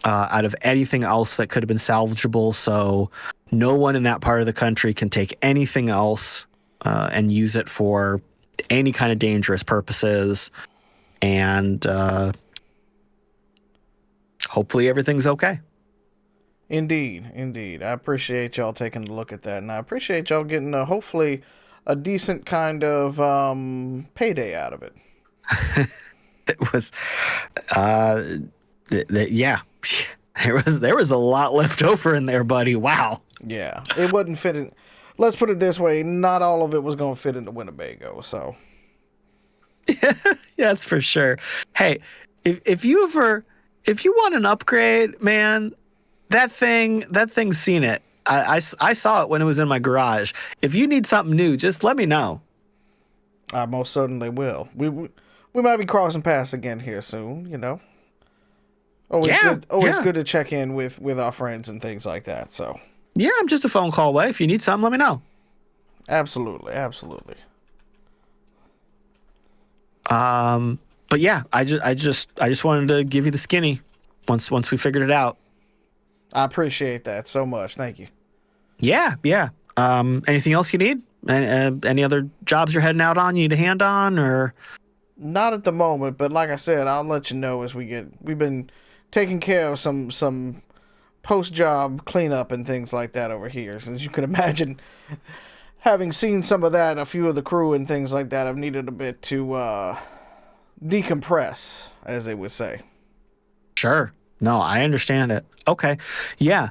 Speaker 3: out of anything else that could have been salvageable, so no one in that part of the country can take anything else and use it for any kind of dangerous purposes. And hopefully everything's okay.
Speaker 6: Indeed. I appreciate y'all taking a look at that, and I appreciate y'all getting hopefully a decent kind of payday out of it.
Speaker 3: It was, yeah. There was a lot left over in there, buddy. Wow.
Speaker 6: Yeah, it wasn't fitting. Let's put it this way: not all of it was going to fit into Winnebago. So,
Speaker 3: yeah, that's for sure. Hey, if you want an upgrade, man, that thing's seen it. I saw it when it was in my garage. If you need something new, just let me know.
Speaker 6: I most certainly will. We might be crossing paths again here soon, you know. Always good to check in with our friends and things like that. So
Speaker 3: yeah, I'm just a phone call away. If you need something, let me know.
Speaker 6: Absolutely.
Speaker 3: But yeah, I just wanted to give you the skinny once we figured it out.
Speaker 6: I appreciate that so much. Thank you.
Speaker 3: Yeah. Anything else you need? Any other jobs you're heading out on? You need a hand on, or?
Speaker 6: Not at the moment, but like I said, I'll let you know as we've been taking care of some post-job cleanup and things like that over here. As you can imagine, having seen some of that, a few of the crew and things like that, I've needed a bit to decompress, as they would say.
Speaker 3: Sure. No, I understand it. Okay. Yeah.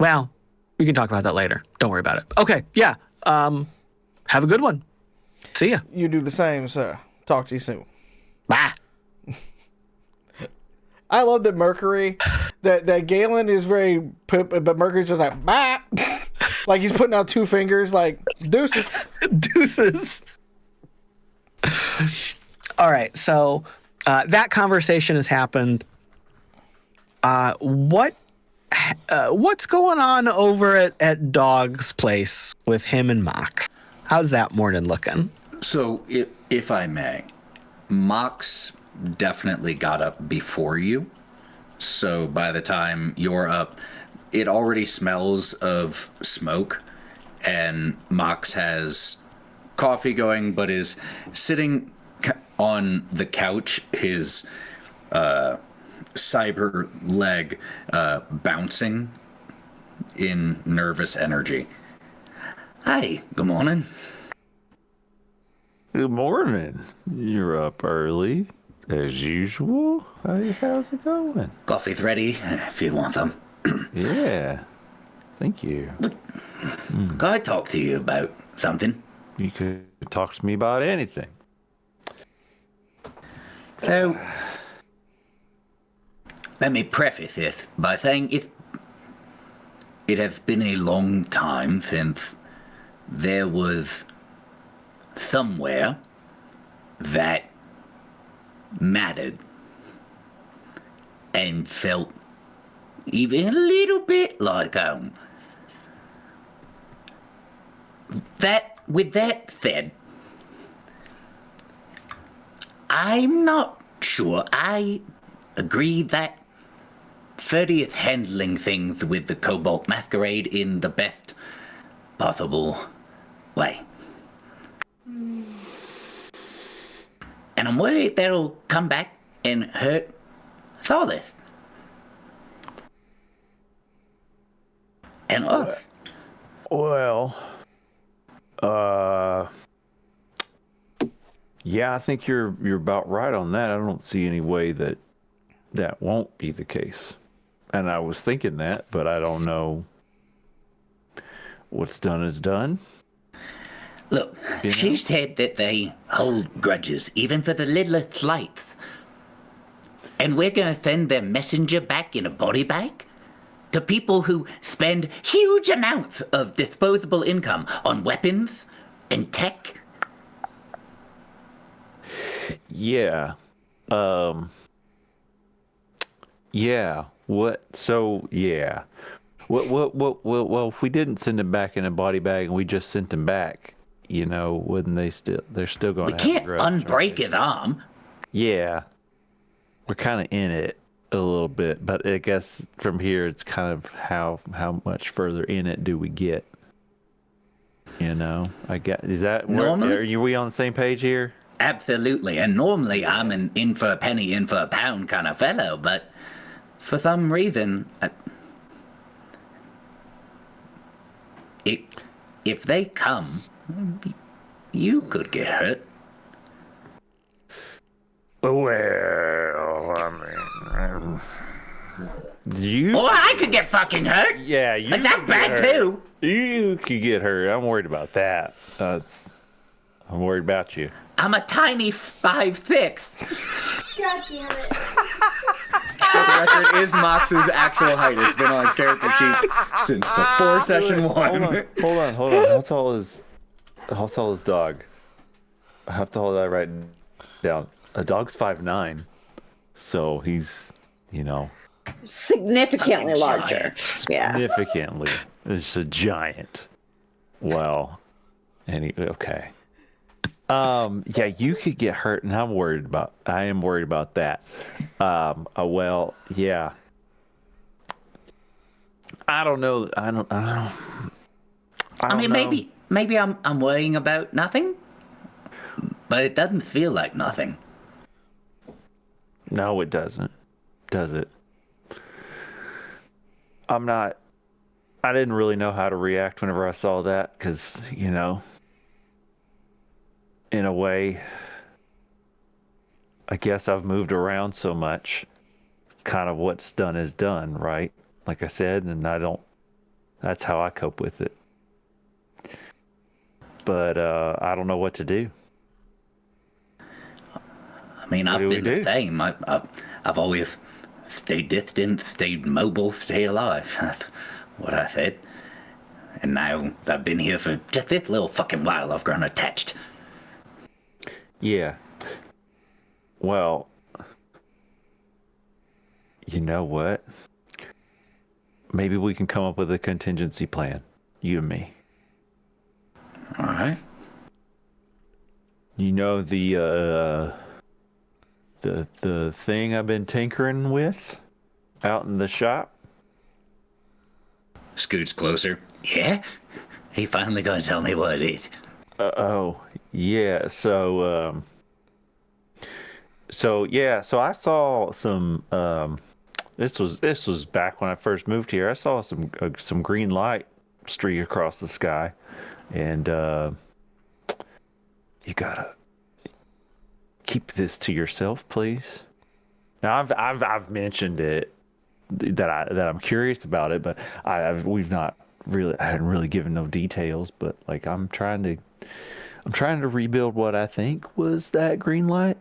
Speaker 3: Well, we can talk about that later. Don't worry about it. Okay. Yeah. Have a good one. See ya.
Speaker 6: You do the same, sir. Talk to you soon.
Speaker 3: Bye.
Speaker 6: I love that Mercury, that Galen is very poop, but Mercury's just like, bye. Like he's putting out 2 fingers, like, deuces.
Speaker 3: Deuces. All right. So that conversation has happened. What's going on over at Dog's place with him and Mox? How's that morning looking?
Speaker 8: So, if I may, Mox definitely got up before you. So by the time you're up, it already smells of smoke, and Mox has coffee going, but is sitting on the couch, his cyber leg bouncing in nervous energy. Hi, good morning.
Speaker 5: Good morning. You're up early, as usual. How's it going?
Speaker 8: Coffee's ready, if you want them.
Speaker 5: Yeah. Thank you.
Speaker 8: Can I talk to you about something?
Speaker 5: You could talk to me about anything.
Speaker 8: So, let me preface this by saying it has been a long time since there was somewhere that mattered and felt even a little bit like home. With that said, I'm not sure I agree that Ferdie is handling things with the Cobalt Masquerade in the best possible way. And I'm worried that'll come back and hurt Solace. And us.
Speaker 5: Well, yeah, I think you're about right on that. I don't see any way that won't be the case. And I was thinking that, but I don't know. What's done is done.
Speaker 8: Look, she said that they hold grudges, even for the littlest slights. And we're going to send their messenger back in a body bag? To people who spend huge amounts of disposable income on weapons and tech?
Speaker 5: Yeah. Yeah. What? So, yeah. Well, if we didn't send them back in a body bag and we just sent them back, wouldn't they they're still going to have a grudge.
Speaker 8: We can't unbreak his arm.
Speaker 5: Yeah. We're kind of in it a little bit, but I guess from here it's kind of how much further in it do we get? I guess, is that normally? Are we on the same page here?
Speaker 8: Absolutely. And normally I'm an in for a penny, in for a pound kind of fellow, but for some reason, if they come, you could get hurt.
Speaker 5: Well, I mean,
Speaker 8: Or I could get fucking hurt.
Speaker 5: Yeah, you.
Speaker 8: That's bad too.
Speaker 5: You could get hurt. I'm worried about that. I'm worried about you.
Speaker 8: I'm a tiny 5'6".
Speaker 4: God damn it.
Speaker 10: For the record, is Mox's actual height. It's been on his character sheet since before session 1.
Speaker 5: Hold on. How tall is dog? How tall did I write down? A dog's 5'9", so he's,
Speaker 7: significantly larger. Yeah.
Speaker 5: Significantly. It's a giant. Well, okay. Yeah, you could get hurt, and I am worried about that. Well, yeah. I don't know. I don't
Speaker 8: mean,
Speaker 5: know.
Speaker 8: maybe I'm worrying about nothing, but it doesn't feel like nothing.
Speaker 5: No, it doesn't. Does it? I didn't really know how to react whenever I saw that, because, in a way, I guess I've moved around so much. It's kind of what's done is done, right? Like I said, and that's how I cope with it. But I don't know what to do.
Speaker 8: I mean, I've been the same. I've always stayed distant, stayed mobile, stay alive. That's what I said. And now I've been here for just this little fucking while. I've grown attached.
Speaker 5: Yeah. Well, you know what? Maybe we can come up with a contingency plan. You and me.
Speaker 8: All right.
Speaker 5: The thing I've been tinkering with out in the shop?
Speaker 8: Scoots closer. Yeah? He finally gonna tell me what it is.
Speaker 5: Yeah. So I saw some. This was back when I first moved here. I saw some green light streak across the sky, and you gotta keep this to yourself, please. Now I've mentioned it that I'm curious about it, but I hadn't really given no details. But like I'm trying to rebuild what I think was that green light,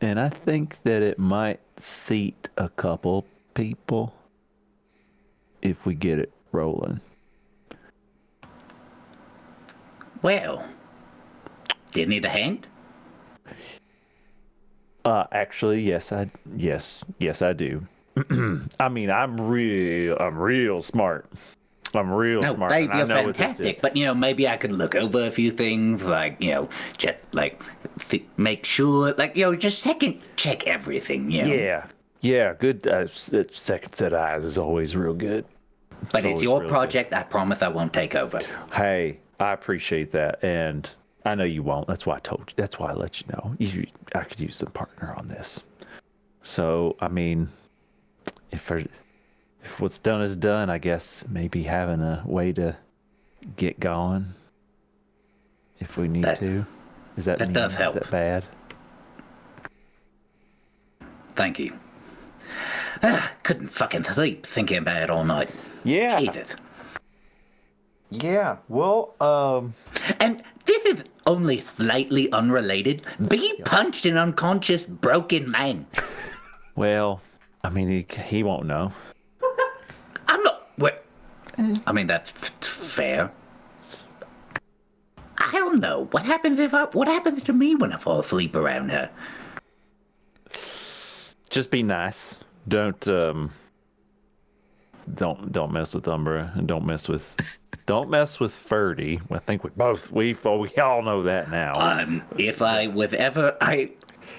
Speaker 5: and I think that it might seat a couple people if we get it rolling.
Speaker 8: Well, do you need a hand?
Speaker 5: Actually, yes, I do. I mean, I'm real smart. I'm real
Speaker 8: No,
Speaker 5: smart.
Speaker 8: babe,
Speaker 5: and I
Speaker 8: you're
Speaker 5: know what this
Speaker 8: fantastic.
Speaker 5: is.
Speaker 8: But maybe I could look over a few things, like just like make sure, like just second check everything.
Speaker 5: Yeah. Good. Second set of eyes is always real good.
Speaker 8: But it's
Speaker 5: always
Speaker 8: your
Speaker 5: real
Speaker 8: project. I promise I won't take over.
Speaker 5: Hey, I appreciate that, and I know you won't. That's why I told you. That's why I let you know. I could use some partner on this. So, I mean, if what's done is done, I guess maybe having a way to get going, if we need to.
Speaker 8: That does help.
Speaker 5: Is that bad?
Speaker 8: Thank you. Couldn't fucking sleep thinking about it all night.
Speaker 5: Yeah.
Speaker 8: Jesus.
Speaker 5: Yeah. Well,
Speaker 8: And this is only slightly unrelated. Be punched an unconscious, broken man.
Speaker 5: Well, I mean, he won't know.
Speaker 8: I'm not. What? I mean, that's fair. I don't know. What happens to me when I fall asleep around her?
Speaker 5: Just be nice. Don't mess with Umbra, and don't mess with Ferdie. I think we all know that now.
Speaker 8: If I was ever,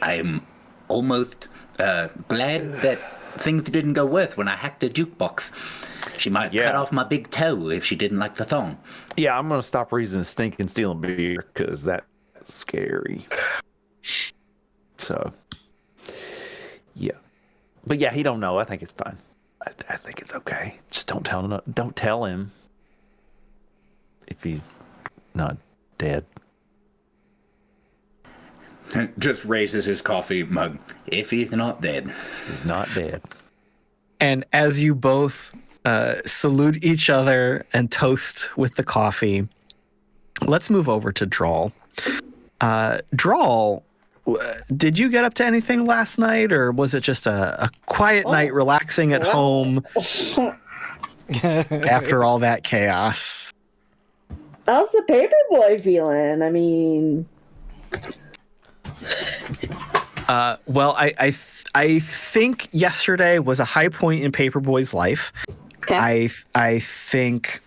Speaker 8: I'm almost glad that things didn't go worse when I hacked a jukebox. She might cut off my big toe if she didn't like the thong.
Speaker 5: Yeah, I'm gonna stop reasoning stinking stealing beer because that's scary. So, yeah, but yeah, he don't know. I think it's fine. I think it's okay. Just don't tell him. Don't tell him if he's not dead.
Speaker 8: Just raises his coffee mug. If he's not dead.
Speaker 5: He's not dead.
Speaker 3: And as you both salute each other and toast with the coffee, let's move over to Drall. Drall, did you get up to anything last night, or was it just a quiet night relaxing at home after all that chaos?
Speaker 7: How's the paperboy feeling? I mean...
Speaker 3: Well, I think yesterday was a high point in Paperboy's life. Okay. I think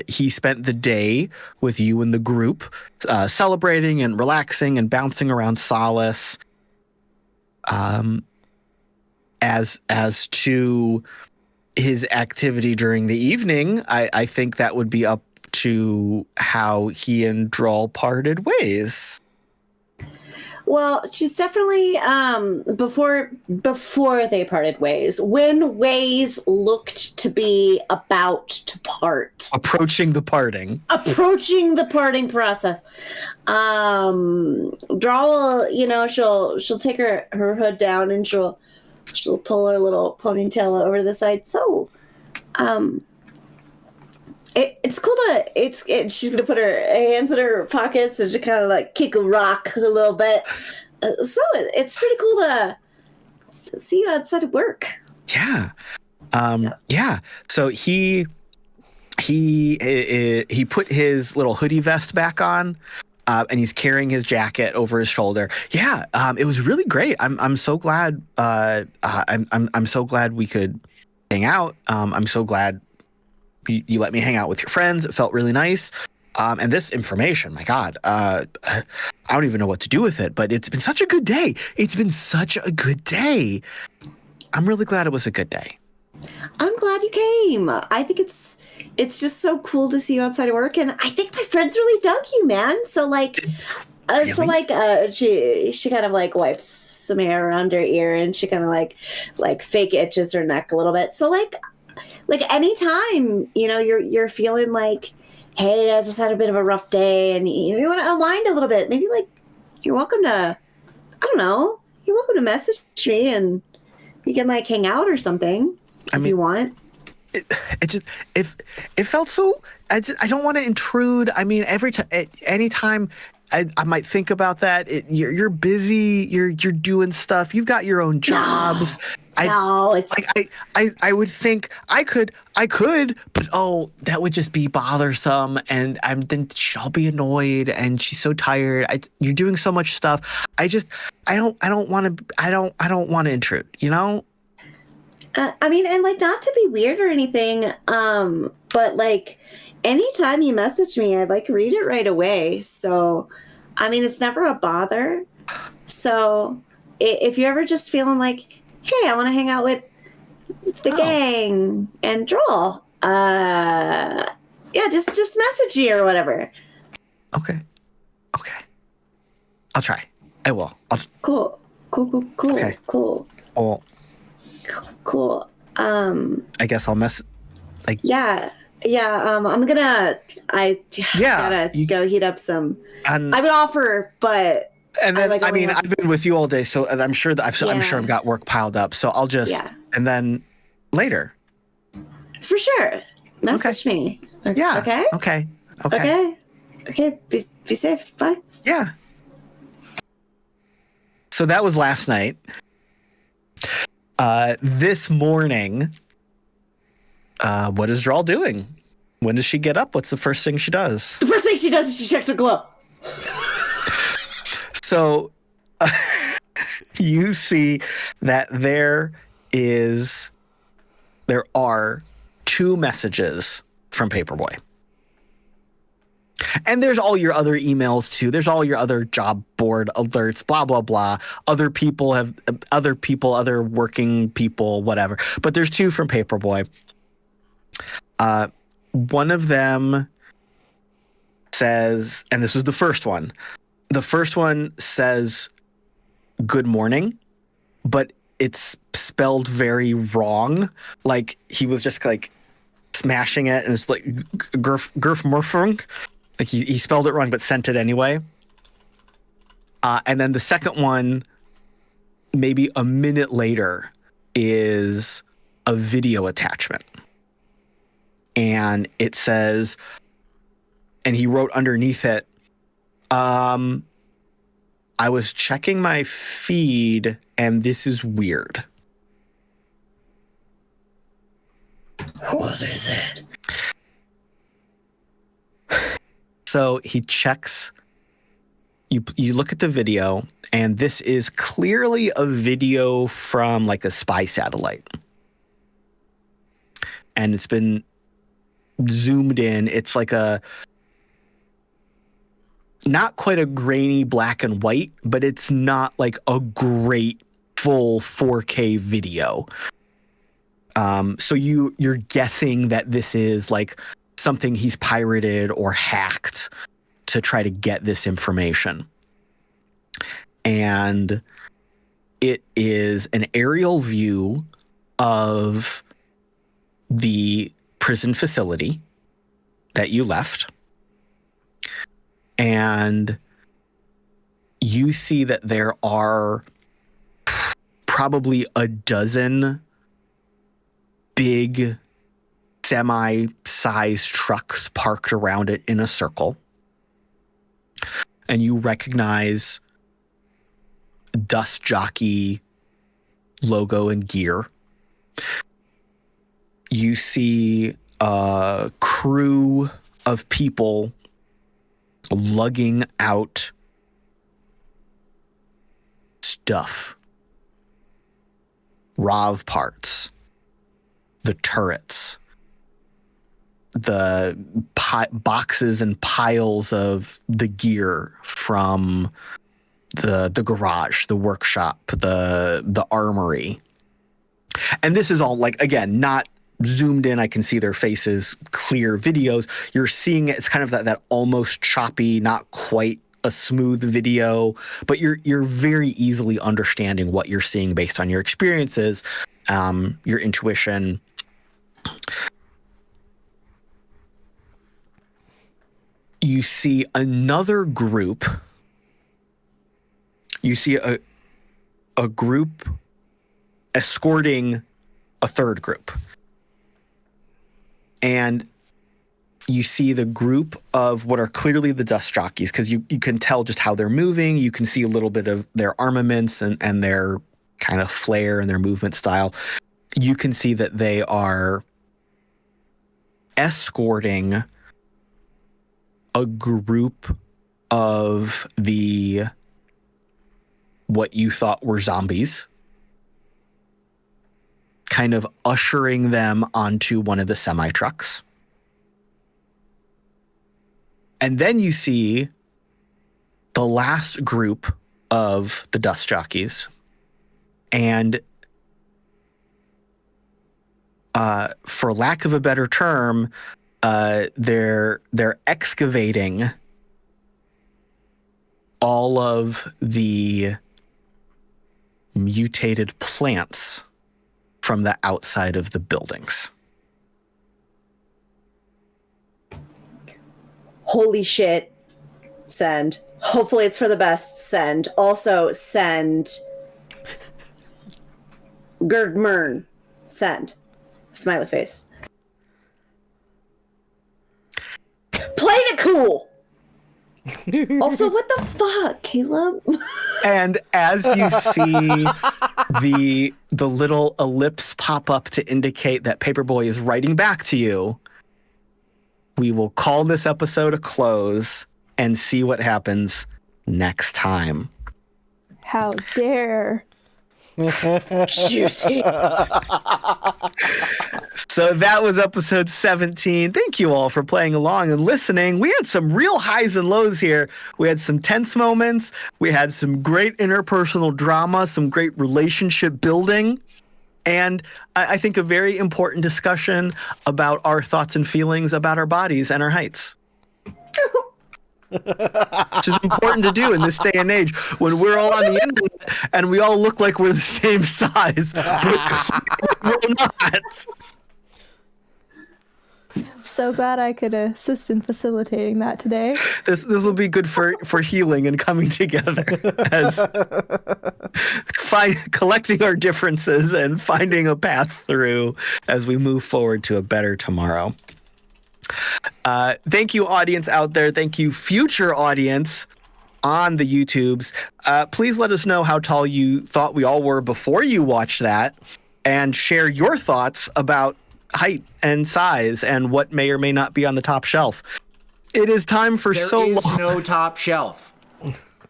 Speaker 3: he spent the day with you and the group, celebrating and relaxing and bouncing around Solace. As to his activity during the evening, I think that would be up to how he and Drall parted ways.
Speaker 7: Well, she's definitely before they parted ways, when ways looked to be about to part,
Speaker 3: approaching the parting process.
Speaker 7: Drall, she'll take her hood down and she'll pull her little ponytail over to the side. So, it's cool she's gonna put her hands in her pockets and just kind of like kick a rock a little bit. So it's pretty cool to see you outside of work.
Speaker 3: Yeah. Yeah. So he put his little hoodie vest back on, and he's carrying his jacket over his shoulder. Yeah. It was really great. I'm so glad. I'm so glad we could hang out. I'm so glad you let me hang out with your friends. It felt really nice. And this information, my God, I don't even know what to do with it, but it's been such a good day. I'm really glad it was a good day.
Speaker 7: I'm glad you came. I think it's just so cool to see you outside of work, and I think my friends really dug you, man. So really? She kind of like wipes some hair around her ear, and she kind of like fake itches her neck a little bit. So like anytime you're feeling like, hey, I just had a bit of a rough day, and you want to unwind a little bit, maybe like you're welcome to message me and we can like hang out or something if you want.
Speaker 3: It felt so. I don't want to intrude. I mean, anytime I might think about that. You're busy. You're doing stuff. You've got your own jobs. I would think I could, but that would just be bothersome, and then she'll be annoyed, and she's so tired. You're doing so much stuff. I don't want to intrude.
Speaker 7: I mean, and like, not to be weird or anything, but like, anytime you message me, I like read it right away. So, I mean, it's never a bother. So, if you're ever just feeling like, hey, I want to hang out with the gang and Drall, yeah, just message me or whatever.
Speaker 3: Okay. I'll try. I will.
Speaker 7: Cool.
Speaker 3: Okay.
Speaker 7: Cool.
Speaker 3: I guess I'll mess.
Speaker 7: Yeah. I'm gonna. Gotta go heat up some. I would offer, but.
Speaker 3: And then I've been with you all day, so I'm sure that I'm sure I've got work piled up. So I'll just and then later.
Speaker 7: For sure. Message me.
Speaker 3: Yeah.
Speaker 7: Okay.
Speaker 3: Okay.
Speaker 7: Be safe. Bye.
Speaker 3: Yeah. So that was last night. This morning, what is Drall doing? When does she get up? What's the first thing she does?
Speaker 7: The first thing she does is she checks her glove.
Speaker 3: So you see that there are 2 messages from Paperboy. And there's all your other emails too. There's all your other job board alerts, blah, blah, blah. Other working people, whatever. But there's 2 from Paperboy. One of them says, and this was the first one. The first one says, good morning, but it's spelled very wrong. Like he was just like smashing it and it's like Gurfmurfung. Like he spelled it wrong, but sent it anyway. And then the second one, maybe a minute later, is a video attachment. And it says, and he wrote underneath it, I was checking my feed and this is weird.
Speaker 8: What is it?
Speaker 3: So he checks, you look at the video, and this is clearly a video from like a spy satellite. And it's been zoomed in. It's like not quite a grainy black and white, but it's not like a great full 4K video. So you're guessing that this is like something he's pirated or hacked to try to get this information. And it is an aerial view of the prison facility that you left. And you see that there are probably a dozen big semi-sized trucks parked around it in a circle. And you recognize Dust Jockey logo and gear. You see a crew of people lugging out stuff. ROV parts, the turrets, the boxes and piles of the gear from the garage, the workshop, the armory. And this is all, like, again, not zoomed in. I can see their faces, clear videos. You're seeing it. It's kind of that almost choppy, not quite a smooth video, but you're very easily understanding what you're seeing based on your experiences, your intuition. You see another group. You see a group escorting a third group. And you see the group of what are clearly the dust jockeys, because you can tell just how they're moving. You can see a little bit of their armaments and their kind of flair and their movement style. You can see that they are escorting a group of what you thought were zombies. kind of ushering them onto one of the semi-trucks. And then you see the last group of the dust jockeys. And for lack of a better term, they're excavating all of the mutated plants from the outside of the buildings.
Speaker 7: Holy shit. Send. Hopefully it's for the best. Send. Also, send. Gerdmern. Send. Smiley face. Playing it cool! Also, what the fuck, Caleb?
Speaker 3: And as you see the little ellipse pop up to indicate that Paperboy is writing back to you, we will call this episode a close and see what happens next time.
Speaker 4: How dare.
Speaker 7: Juicy.
Speaker 3: So that was episode 17. Thank you all for playing along and listening. We had some real highs and lows here. We had some tense moments. We had some great interpersonal drama, some great relationship building, and I think a very important discussion about our thoughts and feelings about our bodies and our heights. Which is important to do in this day and age when we're all on the internet and we all look like we're the same size, but we're not.
Speaker 4: So glad I could assist in facilitating that today.
Speaker 3: This will be good for healing and coming together as collecting our differences and finding a path through as we move forward to a better tomorrow. Thank you, audience out there. Thank you, future audience on the YouTubes. Please let us know how tall you thought we all were before you watched that, and share your thoughts about height and size and what may or may not be on the top shelf. It is time for
Speaker 10: There
Speaker 3: so
Speaker 10: is
Speaker 3: long.
Speaker 10: no top shelf.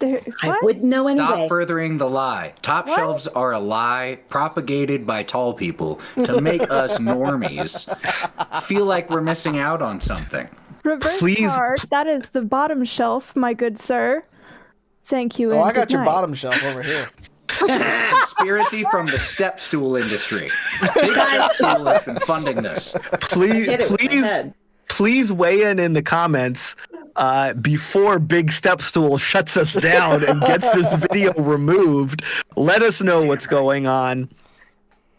Speaker 7: I wouldn't know anyway.
Speaker 10: Stop furthering the lie. Top shelves are a lie propagated by tall people to make us normies feel like we're missing out on something.
Speaker 4: Reverse
Speaker 3: Please-
Speaker 4: card. That is the bottom shelf, my good sir. Thank you.
Speaker 6: Oh,
Speaker 4: and
Speaker 6: I got
Speaker 4: good
Speaker 6: your
Speaker 4: night.
Speaker 6: bottom shelf over here.
Speaker 10: Conspiracy from the step stool industry. Big Step Stool has been funding this.
Speaker 3: Please weigh in the comments before Big Step Stool shuts us down and gets this video removed. Let us know what's going on.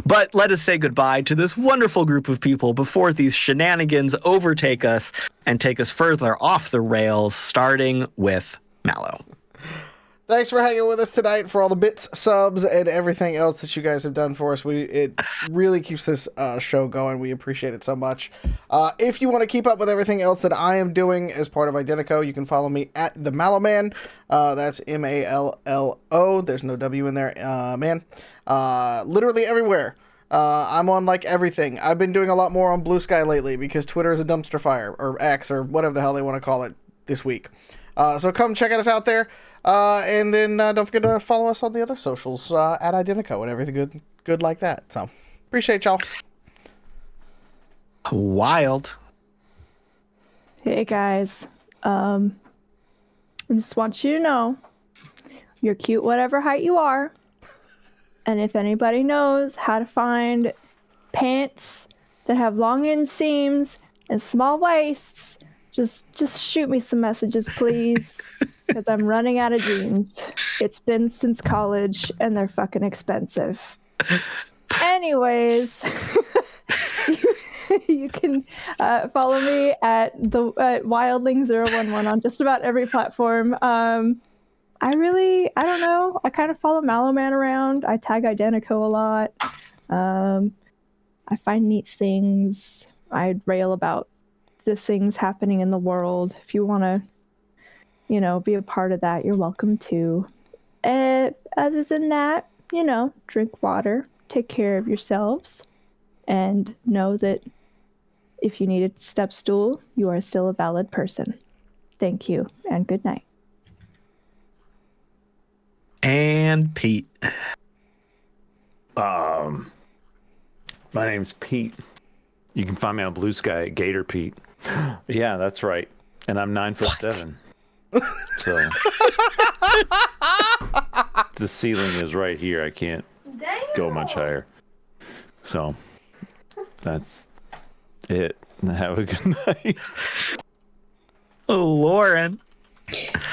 Speaker 3: But let us say goodbye to this wonderful group of people before these shenanigans overtake us and take us further off the rails, starting with Mallo.
Speaker 6: Thanks for hanging with us tonight, for all the bits, subs, and everything else that you guys have done for us. It really keeps this show going. We appreciate it so much. If you want to keep up with everything else that I am doing as part of IDENTECO, you can follow me at the Mallo Man. That's Mallo. There's no W in there, man. Literally everywhere. I'm on like everything. I've been doing a lot more on Blue Sky lately because Twitter is a dumpster fire, or X, or whatever the hell they want to call it this week. So come check us out there. And then don't forget to follow us on the other socials at IDENTECO and everything good like that. So appreciate y'all.
Speaker 3: Wild.
Speaker 4: Hey guys, I just want you to know you're cute whatever height you are, and if anybody knows how to find pants that have long inseams and small waists, just shoot me some messages, please, because I'm running out of jeans. It's been since college and they're fucking expensive. Anyways, you can follow me at Wildling011 on just about every platform. I don't know. I kind of follow Mallo Man around. I tag IDENTECO a lot. I find neat things. I rail about the things happening in the world. If you want to, be a part of that, you're welcome to. Other than that, drink water, take care of yourselves, and know that if you need a step stool, you are still a valid person. Thank you, and good night.
Speaker 3: And Pete.
Speaker 5: My name's Pete. You can find me on Blue Sky at Gator Pete. Yeah, that's right. And I'm 9'7". So the ceiling is right here. I can't go much higher. So that's it. Have a good night.
Speaker 3: Oh, Lauren.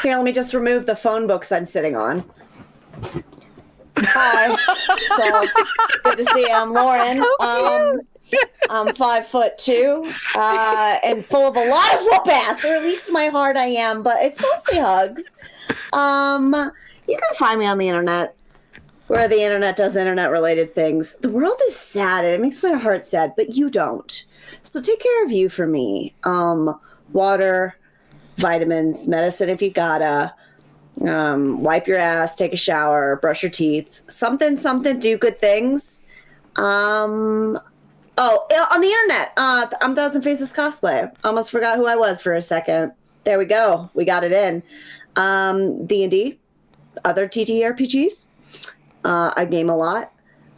Speaker 7: Here, let me just remove the phone books I'm sitting on. Hi. So good to see you. I'm Lauren. I'm 5'2", and full of a lot of whoop ass, or at least in my heart I am, but it's mostly hugs. You can find me on the internet, where the internet does internet related things. The world is sad and it makes my heart sad, but you don't. So take care of you for me. Water, vitamins, medicine if you gotta. Wipe your ass, take a shower, brush your teeth. Something, do good things. Oh, on the internet, I'm Thousand Faces Cosplay. Almost forgot who I was for a second. There we go. We got it in. D&D, other TTRPGs. I game a lot.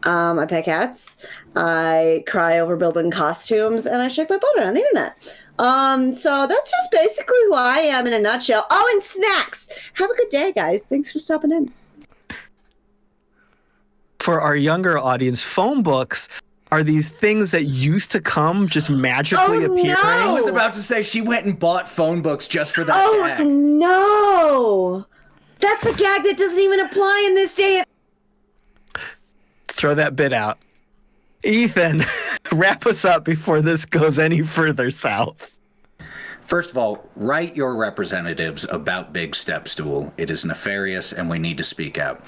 Speaker 7: I pet cats. I cry over building costumes, and I shake my butt on the internet. So that's just basically who I am in a nutshell. Oh, and snacks. Have a good day, guys. Thanks for stopping in.
Speaker 3: For our younger audience, phone books are these things that used to come just magically appearing.
Speaker 7: No.
Speaker 10: I was about to say she went and bought phone books just for that gag.
Speaker 7: No. That's a gag that doesn't even apply in this day.
Speaker 3: Throw that bit out. Ethan, wrap us up before this goes any further south.
Speaker 10: First of all, write your representatives about Big Step Stool. It is nefarious, and we need to speak out.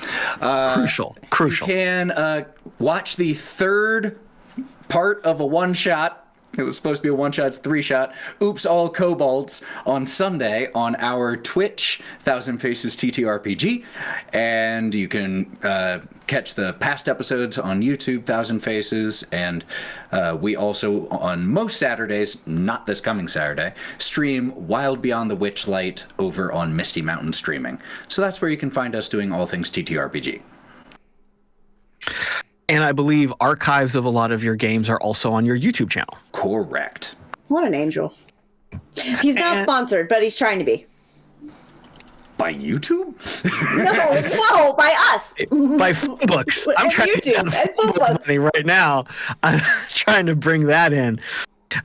Speaker 3: Crucial.
Speaker 10: You can watch the third part of a one-shot. It was supposed to be a one-shot, it's 3-shot. Oops, All Kobolds on Sunday on our Twitch, Thousand Faces TTRPG. And you can catch the past episodes on YouTube, Thousand Faces. And we also, on most Saturdays, not this coming Saturday, stream Wild Beyond the Witchlight over on Misty Mountain Streaming. So that's where you can find us doing all things TTRPG.
Speaker 3: And I believe archives of a lot of your games are also on your YouTube channel.
Speaker 10: Correct.
Speaker 7: What an angel. He's not sponsored, but he's trying to be.
Speaker 10: By YouTube?
Speaker 7: No, by us.
Speaker 3: By phone books. I'm trying to get phone book money right now. I'm trying to bring that in.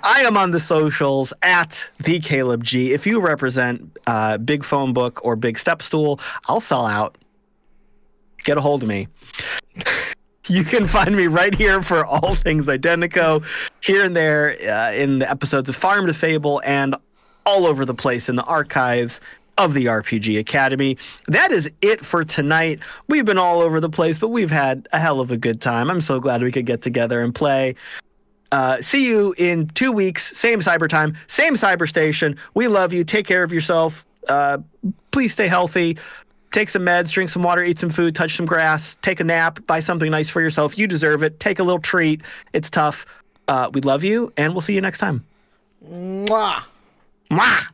Speaker 3: I am on the socials at the Caleb G. If you represent Big Phone Book or Big Step Stool, I'll sell out. Get a hold of me. You can find me right here for all things Identico, here and there in the episodes of Farm to Fable and all over the place in the archives of the RPG Academy. That is it for tonight. We've been all over the place, but we've had a hell of a good time. I'm so glad we could get together and play. See you in 2 weeks. Same cyber time, same cyber station. We love you. Take care of yourself. Please stay healthy. Take some meds, drink some water, eat some food, touch some grass, take a nap, buy something nice for yourself. You deserve it. Take a little treat. It's tough. We love you, and we'll see you next time.
Speaker 6: Mwah.
Speaker 3: Mwah.